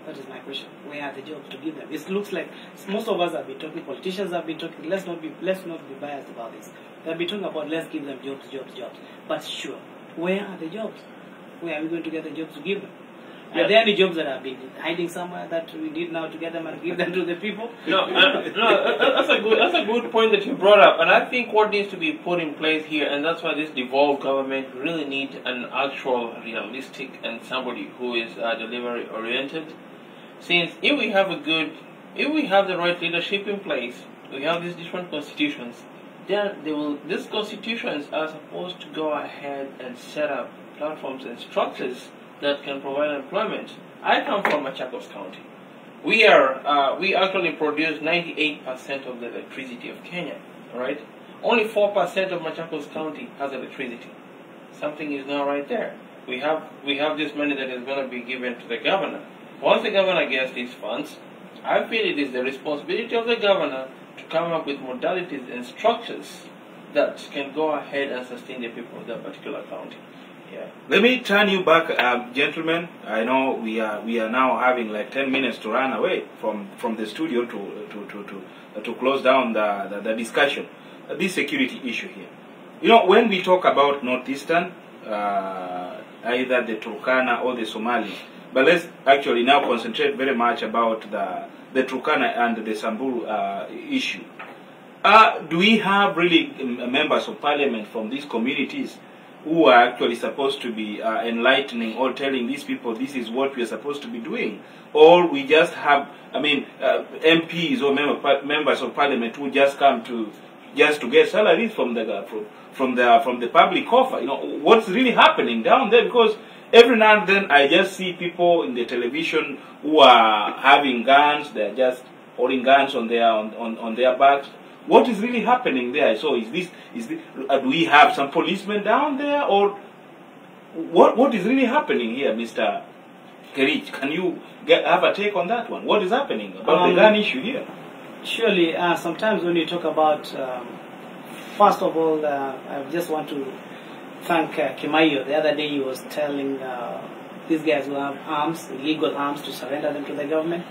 That is my question. Where are the jobs to give them? It looks like most of us have been talking. Politicians have been talking. Let's not be biased about this. They've been talking about let's give them jobs. But sure, where are the jobs? Where are we going to get the jobs to give them? Are there any jobs that have been hiding somewhere that we need now to get them and give them to the people? No, that's a good point that you brought up, and I think what needs to be put in place here, and that's why this devolved government really needs an actual, realistic, and somebody who is delivery oriented. Since if we have the right leadership in place, we have these different constitutions, then these constitutions are supposed to go ahead and set up platforms and structures that can provide employment. I come from Machakos County. We actually produce 98% of the electricity of Kenya, right? Only 4% of Machakos County has electricity. Something is not right there. We have this money that is going to be given to the governor. Once the governor gets these funds, I feel it is the responsibility of the governor to come up with modalities and structures that can go ahead and sustain the people of that particular county. Yeah. Let me turn you back, gentlemen. I know we are now having like 10 minutes to run away from the studio to close down the discussion. This security issue here. When we talk about Northeastern, either the Turkana or the Somali, but let's actually now concentrate very much about the Turkana and the Samburu issue. Do we have really members of parliament from these communities who are actually supposed to be enlightening or telling these people this is what we are supposed to be doing? Or we just have, MPs or members of parliament who just come to get salaries from the public offer? What's really happening down there? Because every now and then I just see people in the television who are having guns. They're just holding guns on their backs. What is really happening there? So do we have some policemen down there, or what is really happening here, Mr. Kerich? Can you have a take on that one? What is happening about the gun issue here? Surely, sometimes when you talk about, first of all, I just want to thank Kimayo. The other day he was telling these guys who have arms, illegal arms, to surrender them to the government.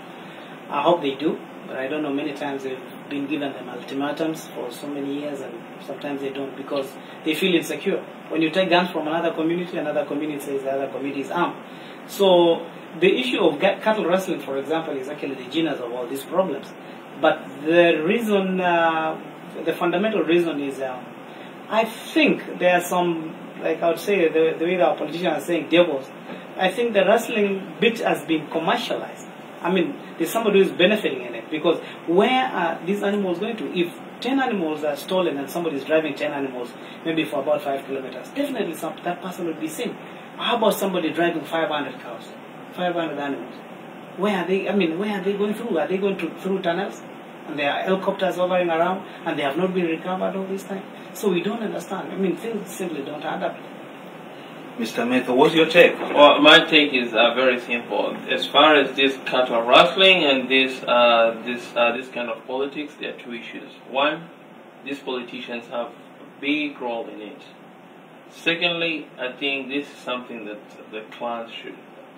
I hope they do, but I don't know, many times they've been given them ultimatums for so many years, and sometimes they don't because they feel insecure. When you take guns from another community says the other community is armed. So the issue of cattle rustling, for example, is actually the genus of all these problems. But the reason, the fundamental reason is, I think there are some, like I would say, the way our politicians are saying devils. I think the rustling bit has been commercialized. There's somebody who's benefiting in it. because where are these animals going to? If 10 animals are stolen and somebody is driving 10 animals, maybe for about 5 kilometers, definitely that person will be seen. How about somebody driving 500 cows, 500 animals? Where are they? I mean, where are they going through? Are they going through tunnels? And there are helicopters hovering around, and they have not been recovered all this time. So we don't understand. I mean, things simply don't add up. Mr. Metho, what's your take? Well, my take is very simple. As far as this cattle rustling and this kind of politics, there are two issues. One, these politicians have a big role in it. Secondly, I think this is something that the clans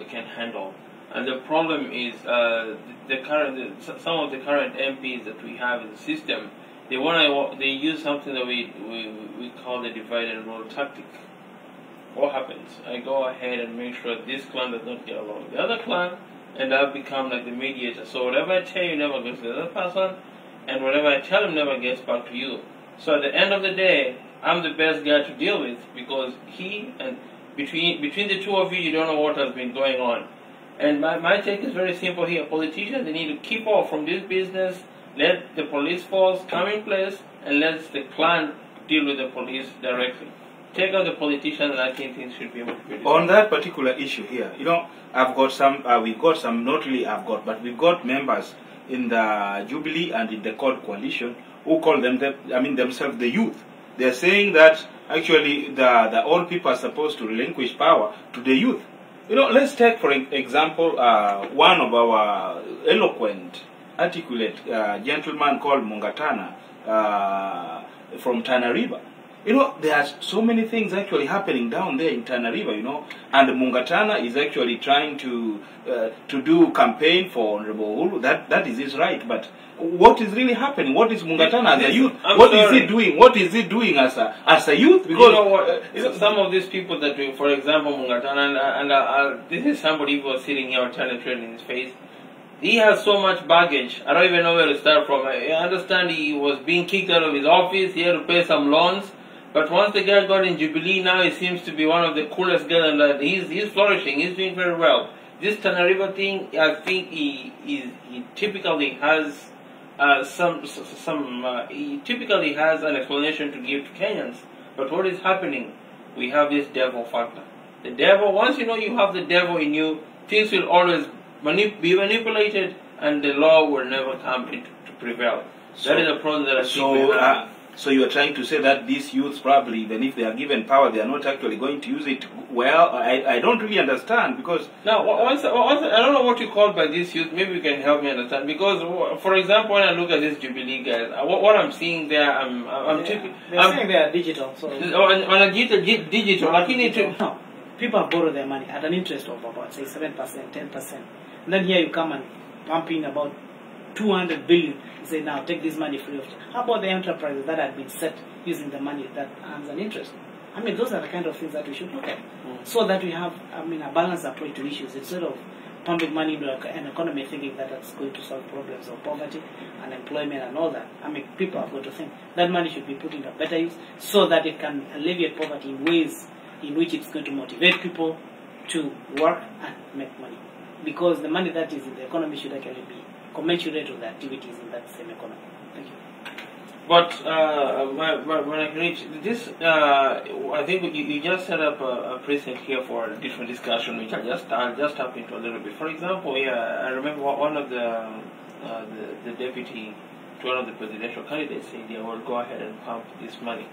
can handle. And the problem is some of the current MPs that we have in the system, they use something that we call the divide and rule tactic. What happens? I go ahead and make sure this clan does not get along with the other clan, and I become like the mediator. So whatever I tell you never goes to the other person, and whatever I tell him never gets back to you. So at the end of the day, I'm the best guy to deal with, because between the two of you, you don't know what has been going on. And my take is very simple here. Politicians, they need to keep off from this business, let the police force come in place, and let the clan deal with the police directly. Take out the politicians, and I think things should be much better. On that particular issue here, I've got some, we've got some, not really I've got, but we've got members in the Jubilee and in the CORD coalition who call themselves the youth. They're saying that actually the old people are supposed to relinquish power to the youth. Let's take, for example, one of our eloquent, articulate gentleman called Mungatana from Tana River. There are so many things actually happening down there in Tana River, and Mungatana is actually trying to do campaign for Honorable Uhuru. That is his right, but what is really happening? What is Mungatana as a youth? What is he doing? What is he doing as a youth? Because some of these people that do, for example, Mungatana, and this is somebody who was sitting here telling in his face. He has so much baggage. I don't even know where to start from. I understand he was being kicked out of his office. He had to pay some loans. But once the guy got in Jubilee, now he seems to be one of the coolest guys, and he's flourishing. He's doing very well. This Tana River thing, I think he typically has he typically has an explanation to give to Kenyans. But what is happening? We have this devil factor. The devil. Once you have the devil in you, things will always be manipulated, and the law will never come to prevail. That is a problem that I think we have. So you are trying to say that these youths probably, even if they are given power, they are not actually going to use it well? I don't really understand, because... Now, I don't know what you call by these youth. Maybe you can help me understand. Because, for example, when I look at these Jubilee guys, what I'm seeing there, saying they are digital. So on a digital, like you need to... No, people have borrowed their money at an interest of about, say, 7%, 10%. And then here you come and pump in about 200 billion. You say, now take this money free of charge. How about the enterprises that had been set using the money that earns an interest? I mean, those are the kind of things that we should look at, so that we have, a balanced approach to issues, instead of pumping money into an economy thinking that it's going to solve problems of poverty, unemployment, and all that. People have got to think that money should be put into better use, so that it can alleviate poverty in ways in which it's going to motivate people to work and make money. Because the money that is in the economy should actually be commensurate with the activities in that same economy. Thank you. But when I reach this, I think you just set up a precedent here for a different discussion, which I'll just tap into a little bit. For example, I remember one of the deputy to one of the presidential candidates said, "Yeah, we'll go ahead and pump this money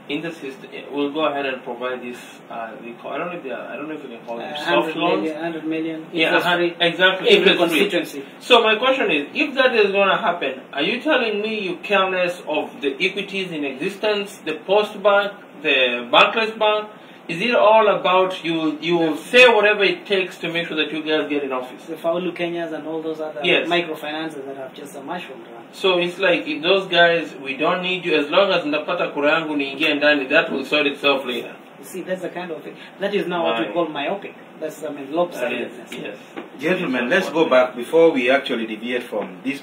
in the system. We'll go ahead and provide this. I don't know if we can call it soft loans. 100 million. Exactly. Every constituency. So my question is, if that is going to happen, are you telling me you care less of the equities in existence, the post bank, the bankless bank? Is it all about you will say whatever it takes to make sure that you guys get in office? The Faulu Kenyans and all those other microfinances that have just a mushroom around. So it's like, if those guys, we don't need you, as long as napata kura yangu niingie ndani, that will sort itself later. You see, that's the kind of thing. That is now what we call myopic. That's, lopsidedness. Yes. Gentlemen, let's go back before we actually deviate from this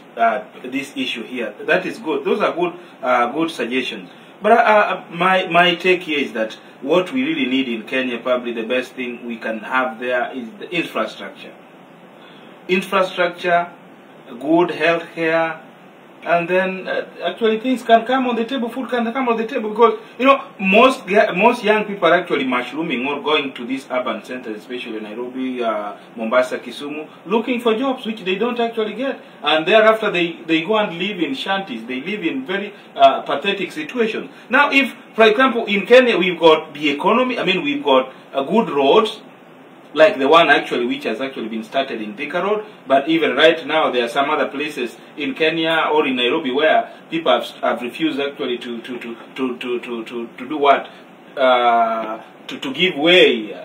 issue here. That is good. Those are good suggestions. But my take here is that what we really need in Kenya, probably the best thing we can have there, is the infrastructure. Infrastructure good health care, and then actually things can come on the table, food can come on the table, because most young people are actually mushrooming or going to these urban centers, especially Nairobi, Mombasa, Kisumu, looking for jobs which they don't actually get, and thereafter they go and live in shanties. They live in very pathetic situations. Now, if, for example, in Kenya we've got the economy, I mean we've got good roads, like the one actually which has actually been started in Thika Road, but even right now there are some other places in Kenya or in Nairobi where people have refused actually to do what, to give way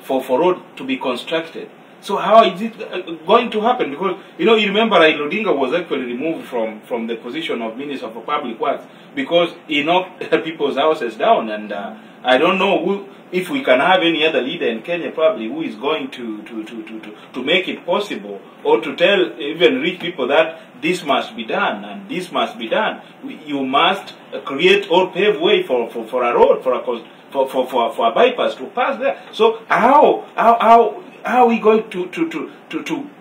for road to be constructed. So how is it going to happen? Because you remember Raila Odinga was actually removed from the position of Minister for Public Works because he knocked people's houses down, and I don't know if we can have any other leader in Kenya probably who is going to make it possible, or to tell even rich people that this must be done and this must be done. You must create or pave way for a road, for a bypass to pass there. So how are we going to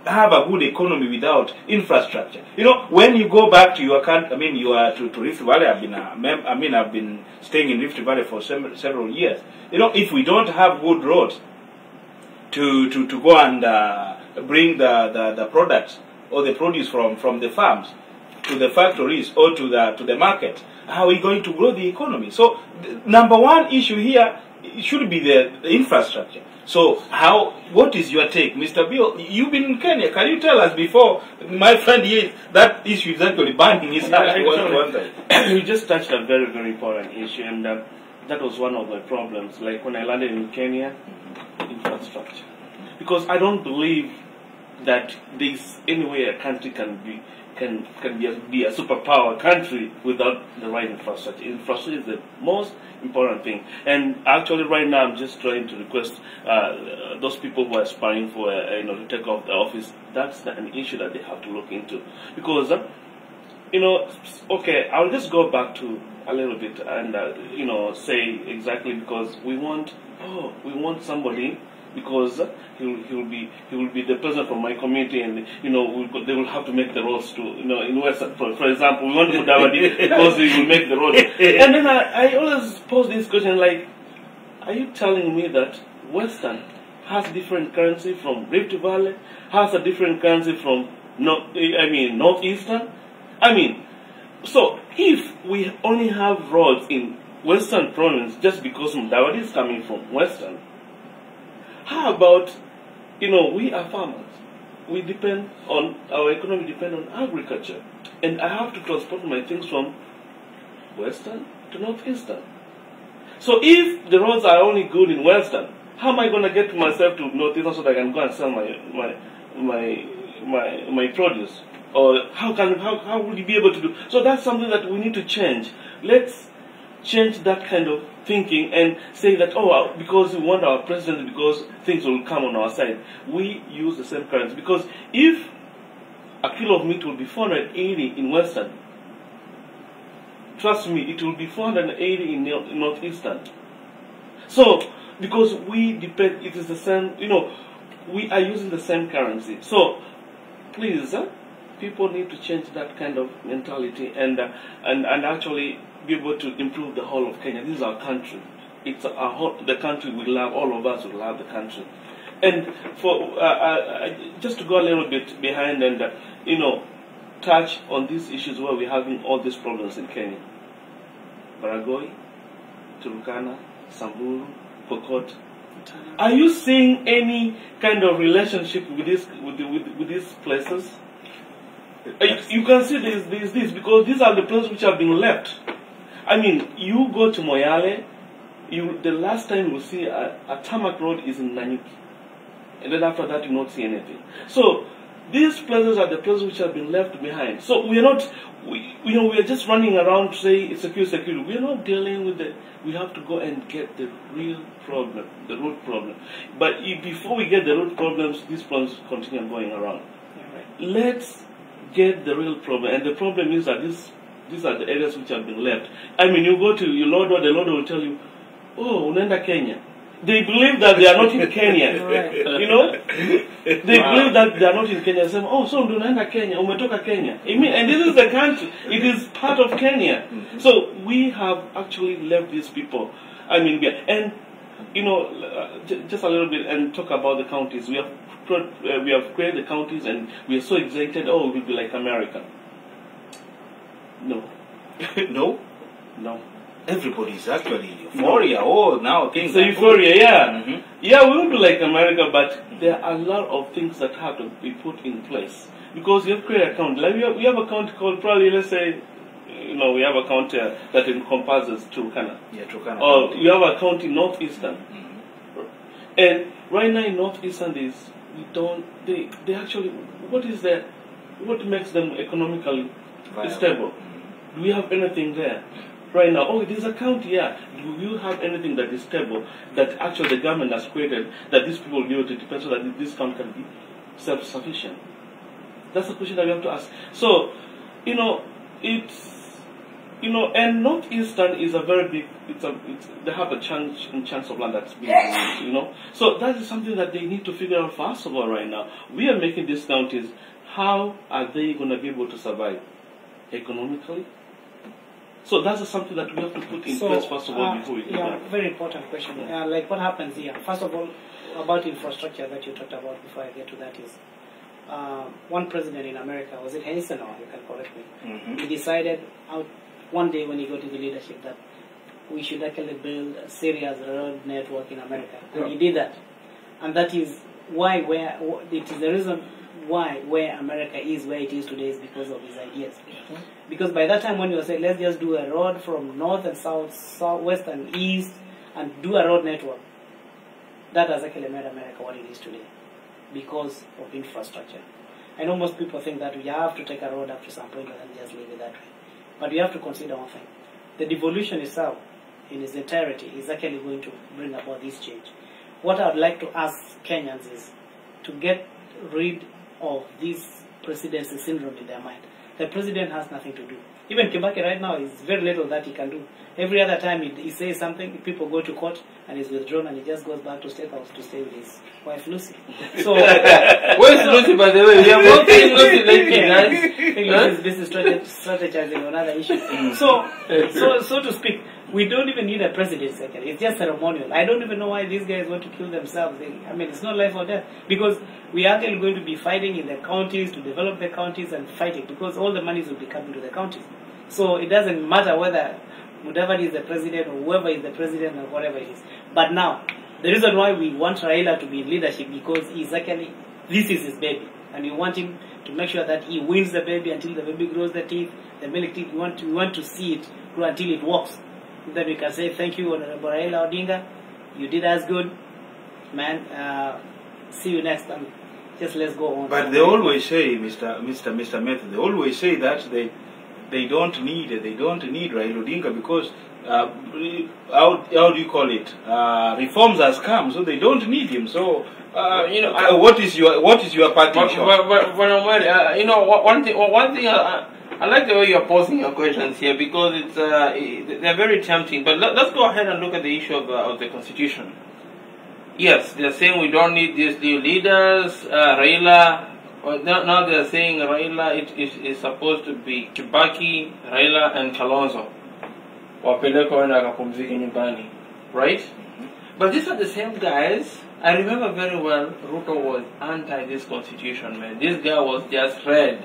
have a good economy without infrastructure? When you go back to your country, I mean, you are to Rift Valley. I've been staying in Rift Valley for several years. If we don't have good roads to go and bring the products or the produce from the farms to the factories or to the market, how are we going to grow the economy? So the number one issue here should be the infrastructure. So what is your take, Mr. Bill? You've been in Kenya. Can you tell us, before my friend here, that issue is actually burning his heart? You just touched a very, very important issue, and that was one of my problems. Like when I landed in Kenya, infrastructure. Because I don't believe that there's any way a country can be a superpower country without the right infrastructure. Infrastructure is the most important thing. And actually, right now, I'm just trying to request those people who are aspiring for to take off the office. That's an issue that they have to look into, because okay, I'll just go back to a little bit and say exactly, because we want somebody, because he will be the person from my community, and they will have to make the roads to in Western, for example, we want to put Davadi because he will make the road. And then I always pose this question, like, are you telling me that Western has different currency from Rift Valley, has a different currency from Northeastern? So if we only have roads in Western province just because Mdawadi is coming from Western, how about, we are farmers. We depend on, our economy depends on agriculture. And I have to transport my things from Western to Northeastern. So if the roads are only good in Western, how am I going to get myself to Northeastern so that I can go and sell my produce? Or how would you be able to do? So that's something that we need to change. Let's change that kind of thinking and say that, because we want our president, because things will come on our side. We use the same currency. Because if a kilo of meat will be 480 in Western, trust me, it will be 480 in Northeastern. So, because we depend, it is the same, we are using the same currency. So, please, people need to change that kind of mentality and actually be able to improve the whole of Kenya. This is our country. It's the country we love. All of us will love the country. And for just to go a little bit behind and touch on these issues where we're having all these problems in Kenya. Baragoi, Turkana, Samburu, Pokot. Are you seeing any kind of relationship with these places? You can see there's this, because these are the places which have been left. You go to Moyale, the last time you will see a tarmac road is in Nanyuki. And then after that you will not see anything. So these places are the places which have been left behind. So we are just running around to say security. We are not dealing with we have to go and get the real problem, the root problem. But before we get the root problems, these problems continue going around. Let's get the real problem. And the problem is that these are the areas which have been left. You go to your Lord, the Lord will tell you, unaenda Kenya. they believe that they are not in Kenya. Right. You know, they believe that they are not in Kenya. Say, oh, so unaenda Kenya, umetoka Kenya. I mean, and this is the country. It is part of Kenya. So we have actually left these people. I mean, and you know, just a little bit and talk about the counties. We have created the counties, and we are so excited. Oh, we'll be like America. No. No? No. Everybody is actually in euphoria. Oh, now things It's a euphoria, yeah. Mm-hmm. Yeah, we will be like America, but there are a lot of things that have to be put in place. Because you have created a county. Like we have a county called probably, let's say, you know, we have a county that encompasses Turkana. Yeah, Turkana. Or you have a county northeastern. Mm-hmm. And right now in northeastern is, they actually, what makes them economically stable? Do we have anything there? Right now, oh, it is a county, yeah. Do you have anything that is stable, that actually the government has created, that these people will be able to depend so that this county can be self-sufficient? That's the question that we have to ask. So, you know, and northeastern is a very big, they have a chance of land that's being used, you know. So that is something that they need to figure out first of all right now. We are making these counties, how are they going to be able to survive economically? So that's something that we have to put in place first of all before we do that. Very important question. Like what happens here? First of all, about infrastructure that you talked about before I get to that is, one president in America, was it Eisenhower, you can correct me, Mm-hmm. he decided out one day when he got into leadership that we should actually build a serious road network in America. And he did that. And that is why it is the reason why where America is where it is today is because of his ideas. Because by that time when you said let's just do a road from north and south, southwest and east and do a road network, that has actually made America what it is today because of infrastructure. I know most people think that we have to take a road up to some point and then just leave it that way. But we have to consider one thing. The devolution itself in its entirety is actually going to bring about this change. What I would like to ask Kenyans is to get rid of this presidency syndrome in their mind. The president has nothing to do. Even Kibaki right now is very little that he can do. Every other time he says something, people go to court and he's withdrawn and he just goes back to State House to stay with his wife Lucy. So where's Lucy, by the way? We have not seen Lucy lately, guys. This is strategizing on another issue. So to speak, we don't even need a presidency. It's just ceremonial. I don't even know why these guys want to kill themselves. It's not life or death. Because we are actually going to be fighting in the counties to develop the counties and fighting because all the monies will be coming to the counties. So it doesn't matter whether Mudavadi is the president or whoever is the president or whatever it is. But now, the reason why we want Raila to be in leadership because this is his baby. And we want him to make sure that he wins the baby until the baby grows the teeth, the milk teeth. We want to see it grow until it walks. Then we can say, thank you, Honorable Raila Odinga. You did us good. Man, see you next time. Just let's go on. But they always say, Mr. Method, they always say that they don't need Raila Odinga because how do you call it? Reforms has come, so they don't need him. So what is your party? One thing. I like the way you're posing your questions here because they're very tempting. But let's go ahead and look at the issue of the constitution. Yes, they're saying we don't need these new leaders. Raila. Now they're saying Raila is supposed to be Kibaki, Raila, and Kalonzo. Right? Mm-hmm. But these are the same guys. I remember very well, Ruto was anti this constitution, man. This guy was just red.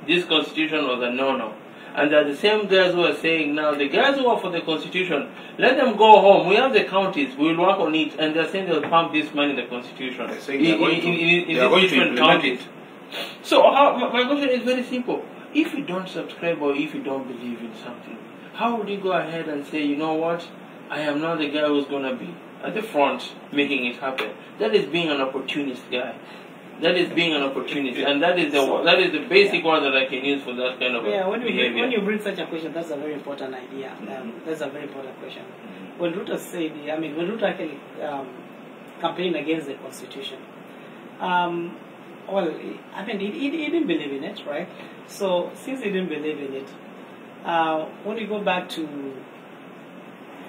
This constitution was a no-no. And they're the same guys who are saying now, the guys who are for the constitution, let them go home. We have the counties. We'll work on it. And they're saying they'll pump this money in the constitution. They're saying they're going to different counties. So my question is very simple. If you don't subscribe or if you don't believe in something, how would you go ahead and say, you know what, I am not the guy who's going to be at the front making it happen? That is being an opportunist guy. That is being an opportunist, and that is the basic word that I can use for that kind of behavior. When you bring such a question, that's a very important idea. That's a very important question. When Ruto said, when Ruto actually campaigned against the constitution, he didn't believe in it, right? So since he didn't believe in it, when you go back to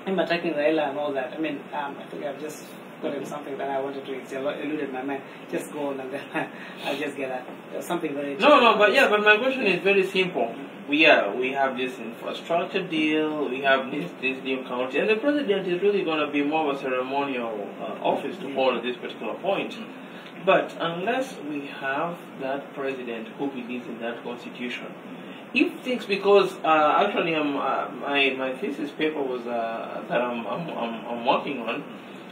him attacking Raila and all that, I think I've just forgotten something that I wanted to. It's eluded my mind. Just go on and then I'll just get that. Something very. No, but my question is very simple. We have this infrastructure deal. We have this new county, and the president is really going to be more of a ceremonial office to hold at this particular point. But unless we have that president who believes in that constitution, if things, because actually my thesis paper was that I'm working on,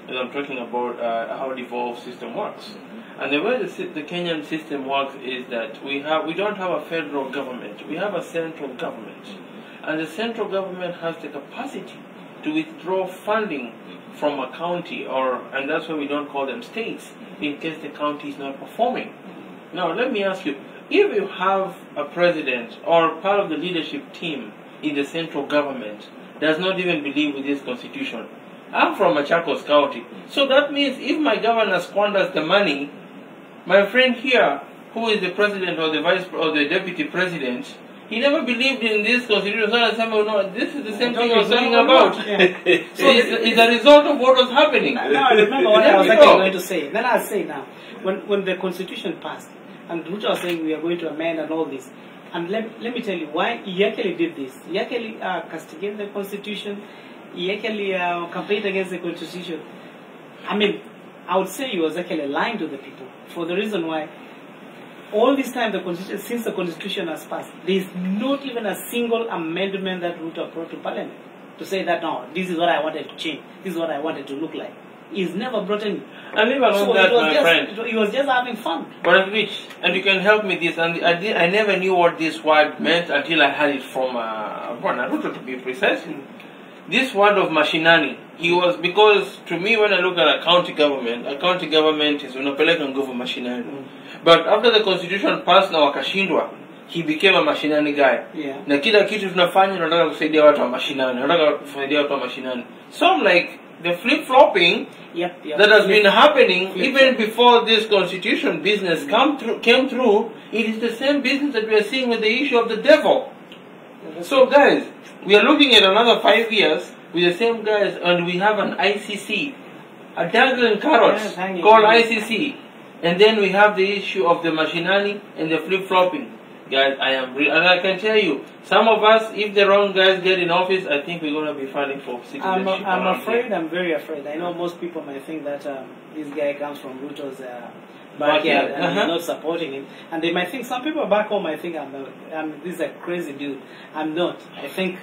and I'm talking about how the devolved system works. And the way the Kenyan system works is that we don't have a federal government, we have a central government. And the central government has the capacity to withdraw funding from a county, and that's why we don't call them states, in case the county is not performing. Now let me ask you, if you have a president or part of the leadership team in the central government does not even believe with this constitution, I'm from Machakos County, so that means if my governor squanders the money, my friend here, who is the president or the vice or the deputy president, he never believed in this constitution. So I said, no, this is the same thing I was talking about. Yeah. So it's a result of what was happening. No, I remember what I was actually going to say. Then I'll say now, when the constitution passed, and Ruto was saying we are going to amend and all this, and let me tell you why he actually did this. He actually castigated the constitution. He actually campaigned against the constitution. I mean, I would say he was actually lying to the people for the reason why all this time since the constitution has passed, there is not even a single amendment that Ruto brought to parliament to say that no, this is what I wanted to change, this is what I wanted to look like. He's never brought any. And even on that, my friend, he was just having fun. But Rich, and you can help me this, and I never knew what this word meant until I heard it from Ruto, to be precise. This word of mashinani, because to me when I look at a county government is unapeleka nguvu mashinani. But after the constitution passed na wakashindwa, he became a mashinani guy. Yeah. Na kila kitu tunafanya tunataka kusaidia watu wa mashinani. So I'm like, the flip-flopping that has been happening even before this constitution business came through, it is the same business that we are seeing with the issue of the devil. So guys, we are looking at another 5 years with the same guys, and we have an ICC, a dangling carrot called ICC, and then we have the issue of the machinani and the flip-flopping. Guys, and I can tell you, some of us, if the wrong guys get in office, I think we're going to be fighting for citizenship. I'm afraid, I'm very afraid. I know most people might think that this guy comes from Ruto's backyard and he's not supporting him. And they might think, some people back home might think this is a crazy dude. I'm not. I think,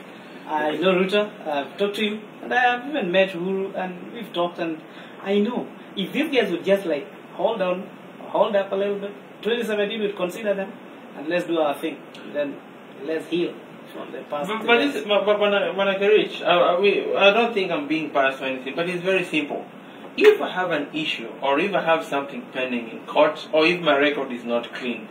I know Ruto, I've talked to you, and I have even met Uhuru, and we've talked, and I know, if these guys would just like hold up a little bit, 2017 would consider them, and let's do our thing, then let's heal from the past. But when I get rich, I don't think I'm being biased or anything, but it's very simple. If I have an issue, or if I have something pending in court, or if my record is not clean,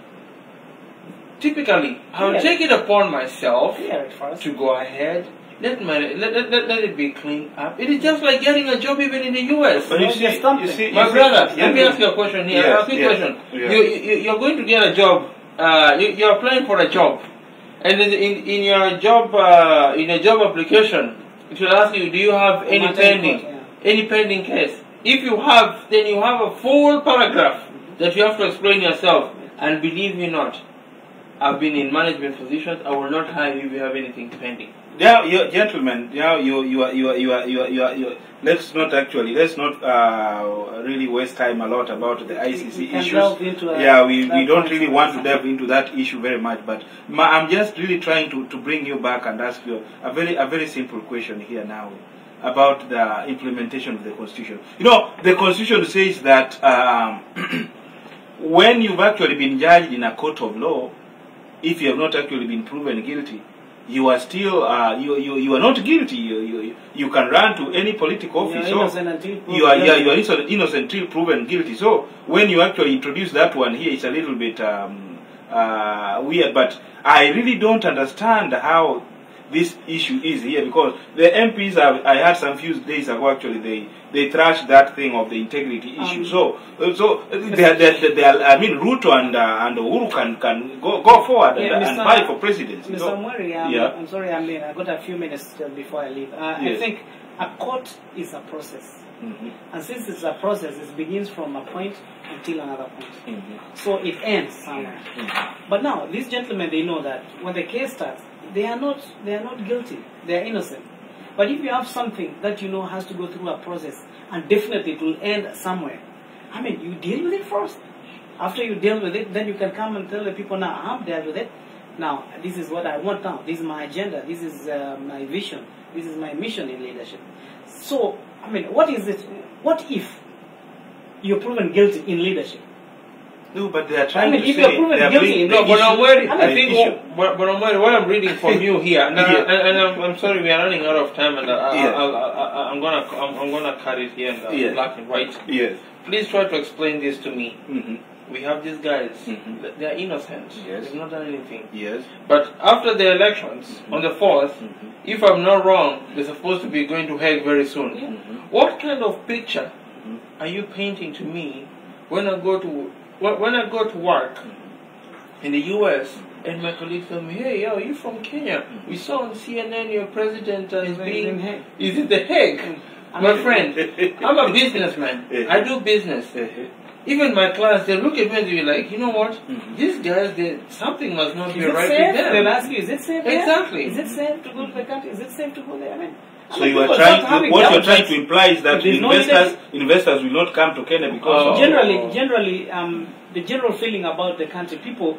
typically, I will take it upon myself to go ahead, let it be cleaned up. It is just like getting a job even in the US. But you see, my brother, let me ask you a question here. A quick question. Yeah. You're going to get a job. You're applying for a job, and in your job application, it will ask you, do you have any pending case? If you have, then you have a full paragraph that you have to explain yourself. And believe me not, I've been in management positions. I will not hire you if you have anything pending. Yeah, gentlemen. Yeah, let's not really waste time a lot about the ICC issues. We don't really want to delve into that issue very much. But I'm just really trying to bring you back and ask you a very simple question here now about the implementation of the Constitution. You know, the Constitution says that when you've actually been judged in a court of law, if you have not actually been proven guilty, you are still you are not guilty. You can run to any political office. You are innocent until proven guilty. So when you actually introduce that one here, it's a little bit weird. But I really don't understand how this issue is here, because the MPs I had some few days ago actually they trashed that thing of the integrity issue. So they are, I mean, Ruto and Uhuru can go forward and vie for presidency. Mr. Mwari, I'm sorry, I got a few minutes before I leave. I think a court is a process. And since it's a process, it begins from a point until another point. So it ends somewhere. But now, these gentlemen, they know that when the case starts, they are not guilty. They are innocent. But if you have something that you know has to go through a process, and definitely it will end somewhere, I mean, you deal with it first. After you deal with it, then you can come and tell the people, now, I have dealt with it. Now, this is what I want now. This is my agenda. This is my vision. This is my mission in leadership. So, I mean, what is it? What if you're proven guilty in leadership? No, but they are trying to if say you're proven guilty, no, but I'm worried. I think what I'm reading from you here, and I'm sorry, we are running out of time, and I'm gonna cut it here in black and white. Yes. Please try to explain this to me. We have these guys. They are innocent. Yes. They've not done anything. Yes. But after the elections on the 4th, if I'm not wrong, they're supposed to be going to Hague very soon. What kind of picture are you painting to me when I go to work in the U.S. and my colleagues tell me, hey, yo, you from Kenya? We saw on CNN your president is in the Hague. My friend, I'm a businessman. I do business. Even my class, they look at me and they're like, you know what? These guys, something must not be right with them. They'll ask you, is it safe there? Exactly. Is it safe to go to the country? Is it safe to go there? I mean, so you are trying. What you're trying to imply is that investors will not come to Kenya because generally, the general feeling about the country, people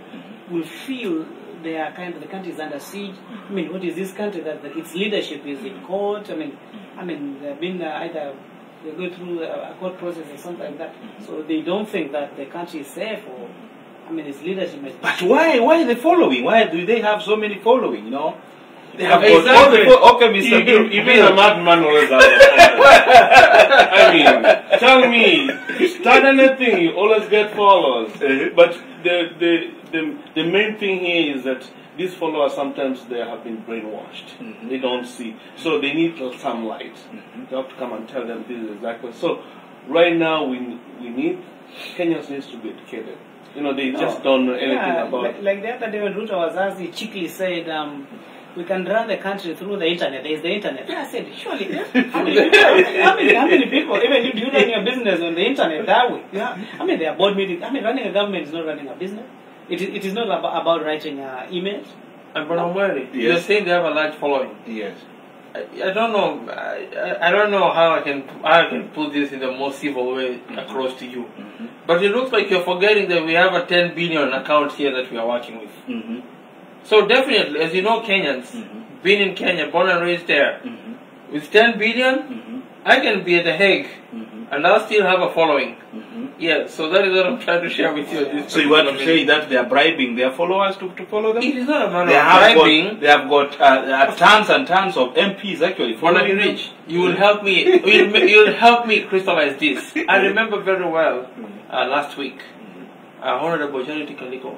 will feel the country is under siege. I mean, what is this country that its leadership is in court? I mean, they've been either they go through a court process or something like that. So they don't think that the country is safe, or I mean, its leadership is. But why the following? Why do they have so many following? You know. They have exactly. Okay, Mr. Bill. Even a madman always has I mean, tell me, you start anything, you always get followers. But the main thing here is that these followers, sometimes they have been brainwashed. They don't see. So they need some light. They have to come and tell them this is exactly. So right now we need, Kenyans needs to be educated. You know, they just don't know anything about. Like the other day when Ruto was asked, he cheekily said, we can run the country through the internet. There is the internet. I said, surely, how many people, even if you run your business on the internet that way? I mean, they are board meetings. I mean, running a government is not running a business. It is not about writing emails. But I'm worried. You're saying they have a large following. Yes. I don't know. I don't know how I can put this in the most civil way across to you. But it looks like you're forgetting that we have a 10 billion account here that we are working with. So definitely, as you know, Kenyans, being in Kenya, born and raised there, with 10 billion, I can be at The Hague, and I'll still have a following. Yeah, so that is what I'm trying to share with you. So you want to say that they are bribing their followers to follow them? It is not a matter of bribing. They have got tons and tons of MPs actually following them. You will help me. You'll help me crystallize this. I remember very well last week, Honorable Charity Kaliko.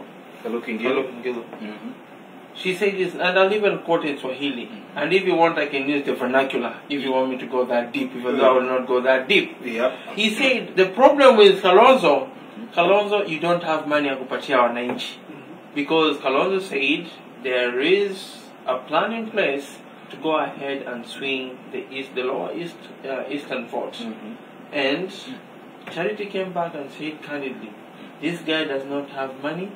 She said this, and I'll even quote in Swahili. And if you want, I can use the vernacular. If you want me to go that deep, even though I will not go that deep. He said the problem with Kalonzo, you don't have money to kupatia wananchi, because Kalonzo said there is a plan in place to go ahead and swing the eastern vote. And Charity came back and said candidly, this guy does not have money,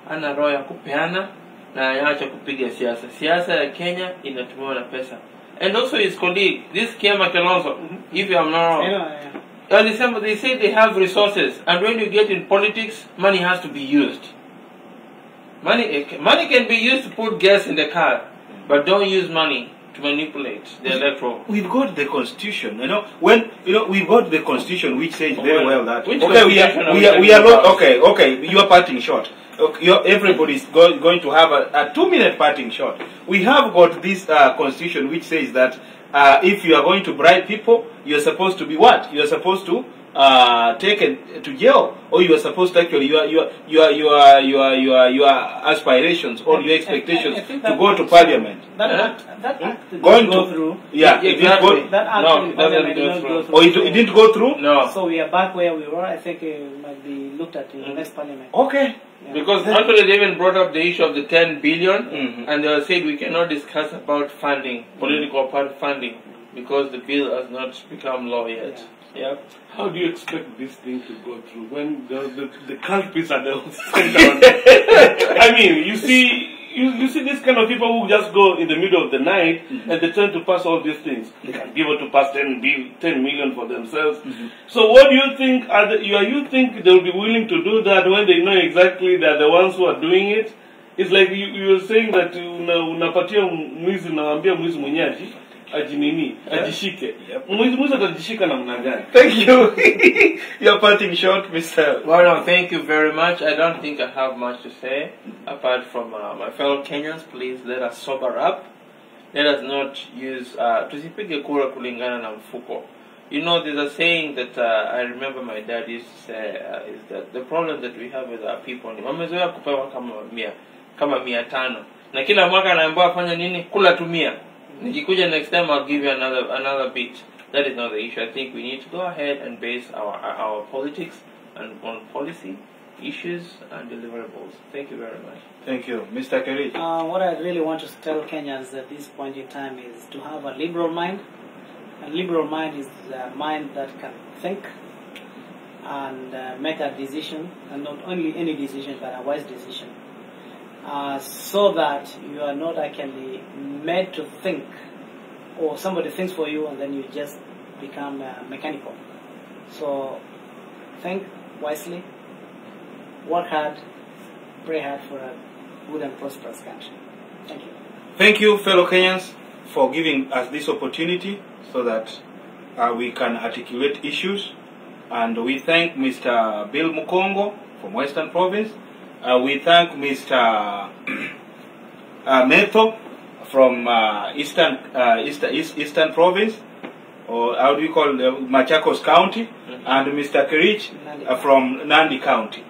ana roho ya kupeana na yaacha kupiga siasa. Siasa ya Kenya inatumiwa na pesa. And also his colleague, this Kiama Kalonzo, if I'm not wrong, they say they have resources, and when you get in politics, money has to be used. Money can be used to put gas in the car, but don't use money to manipulate the electoral. We've got the constitution, we've got the constitution which says very well that you are parting short. Everybody's going to have a 2-minute parting shot. We have got this constitution which says that if you are going to bribe people, you're supposed to be what? You're supposed to taken to jail, or you are supposed to actually your aspirations or your expectations to go to parliament. That act did Going go to through. yeah, exactly. That act No, in it doesn't parliament go did not through. go through. or it didn't go through. No. So we are back where we were. I think it might be looked at in the next parliament. Okay. Yeah. Because actually they even brought up the issue of the 10 billion Mhm. and they said we cannot discuss about funding, political party funding, because the bill has not become law yet. Yeah. How do you expect this thing to go through when the culprits are the ones sent down? I mean, you see these kind of people who just go in the middle of the night and they tend to pass all these things. They can be able to pass 10 million for themselves. So what do you think, you think they'll be willing to do that when they know exactly they're the ones who are doing it? It's like you were saying that unapatia mwizi unawambia mwizi mwenyewe ajishike. Mwizi atajishika namna gani? Thank you. You're parting short, Mr. Well, no, thank you very much. I don't think I have much to say apart from my fellow Kenyans. Please let us sober up. Let us not use tusipige kura kulingana na mfuko. You know, there's a saying that I remember my dad used to say is that the problem that we have with our people ni wamezoea kupewa kama 500 na kila mwaka anaambiwa afanye nini? Kula tumia. Nikikuja next time I'll give you another bit. That is not the issue. I think we need to go ahead and base our politics on policy, issues and deliverables. Thank you very much. Thank you. Mr. Kerry. What I really want to tell Kenyans at this point in time is to have a liberal mind. A liberal mind is a mind that can think and make a decision, and not only any decision but a wise decision. So that you are not actually made to think, or somebody thinks for you and then you just become mechanical. So think wisely, work hard, pray hard for a good and prosperous country. Thank you. Thank you, fellow Kenyans, for giving us this opportunity so that we can articulate issues. And we thank Mr. Bill Mukongo from Western Province. We thank Mr. Metho from Eastern Province, or how do you call it, Machakos County, and Mr. Kerich from Nandi County.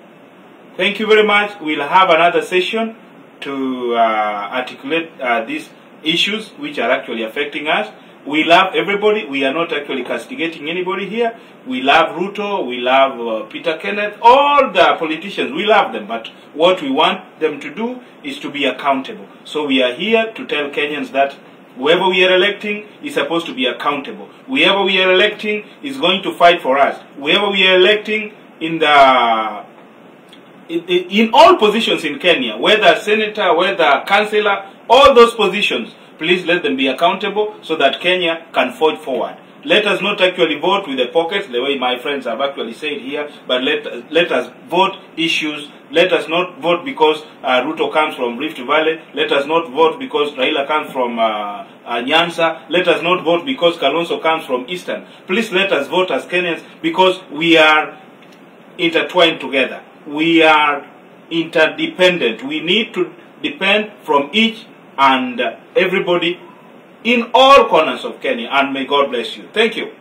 Thank you very much. We'll have another session to articulate these issues which are actually affecting us. We love everybody. We are not actually castigating anybody here. We love Ruto. We love Peter Kenneth. All the politicians, we love them. But what we want them to do is to be accountable. So we are here to tell Kenyans that whoever we are electing is supposed to be accountable. Whoever we are electing is going to fight for us. Whoever we are electing in all positions in Kenya, whether senator, whether councillor, all those positions, please let them be accountable so that Kenya can forge forward. Let us not actually vote with the pockets, the way my friends have actually said here, but let us vote issues. Let us not vote because Ruto comes from Rift Valley. Let us not vote because Raila comes from Nyanza. Let us not vote because Kalonzo comes from Eastern. Please let us vote as Kenyans because we are intertwined together. We are interdependent. We need to depend from each and everybody in all corners of Kenya, and may God bless you. Thank you.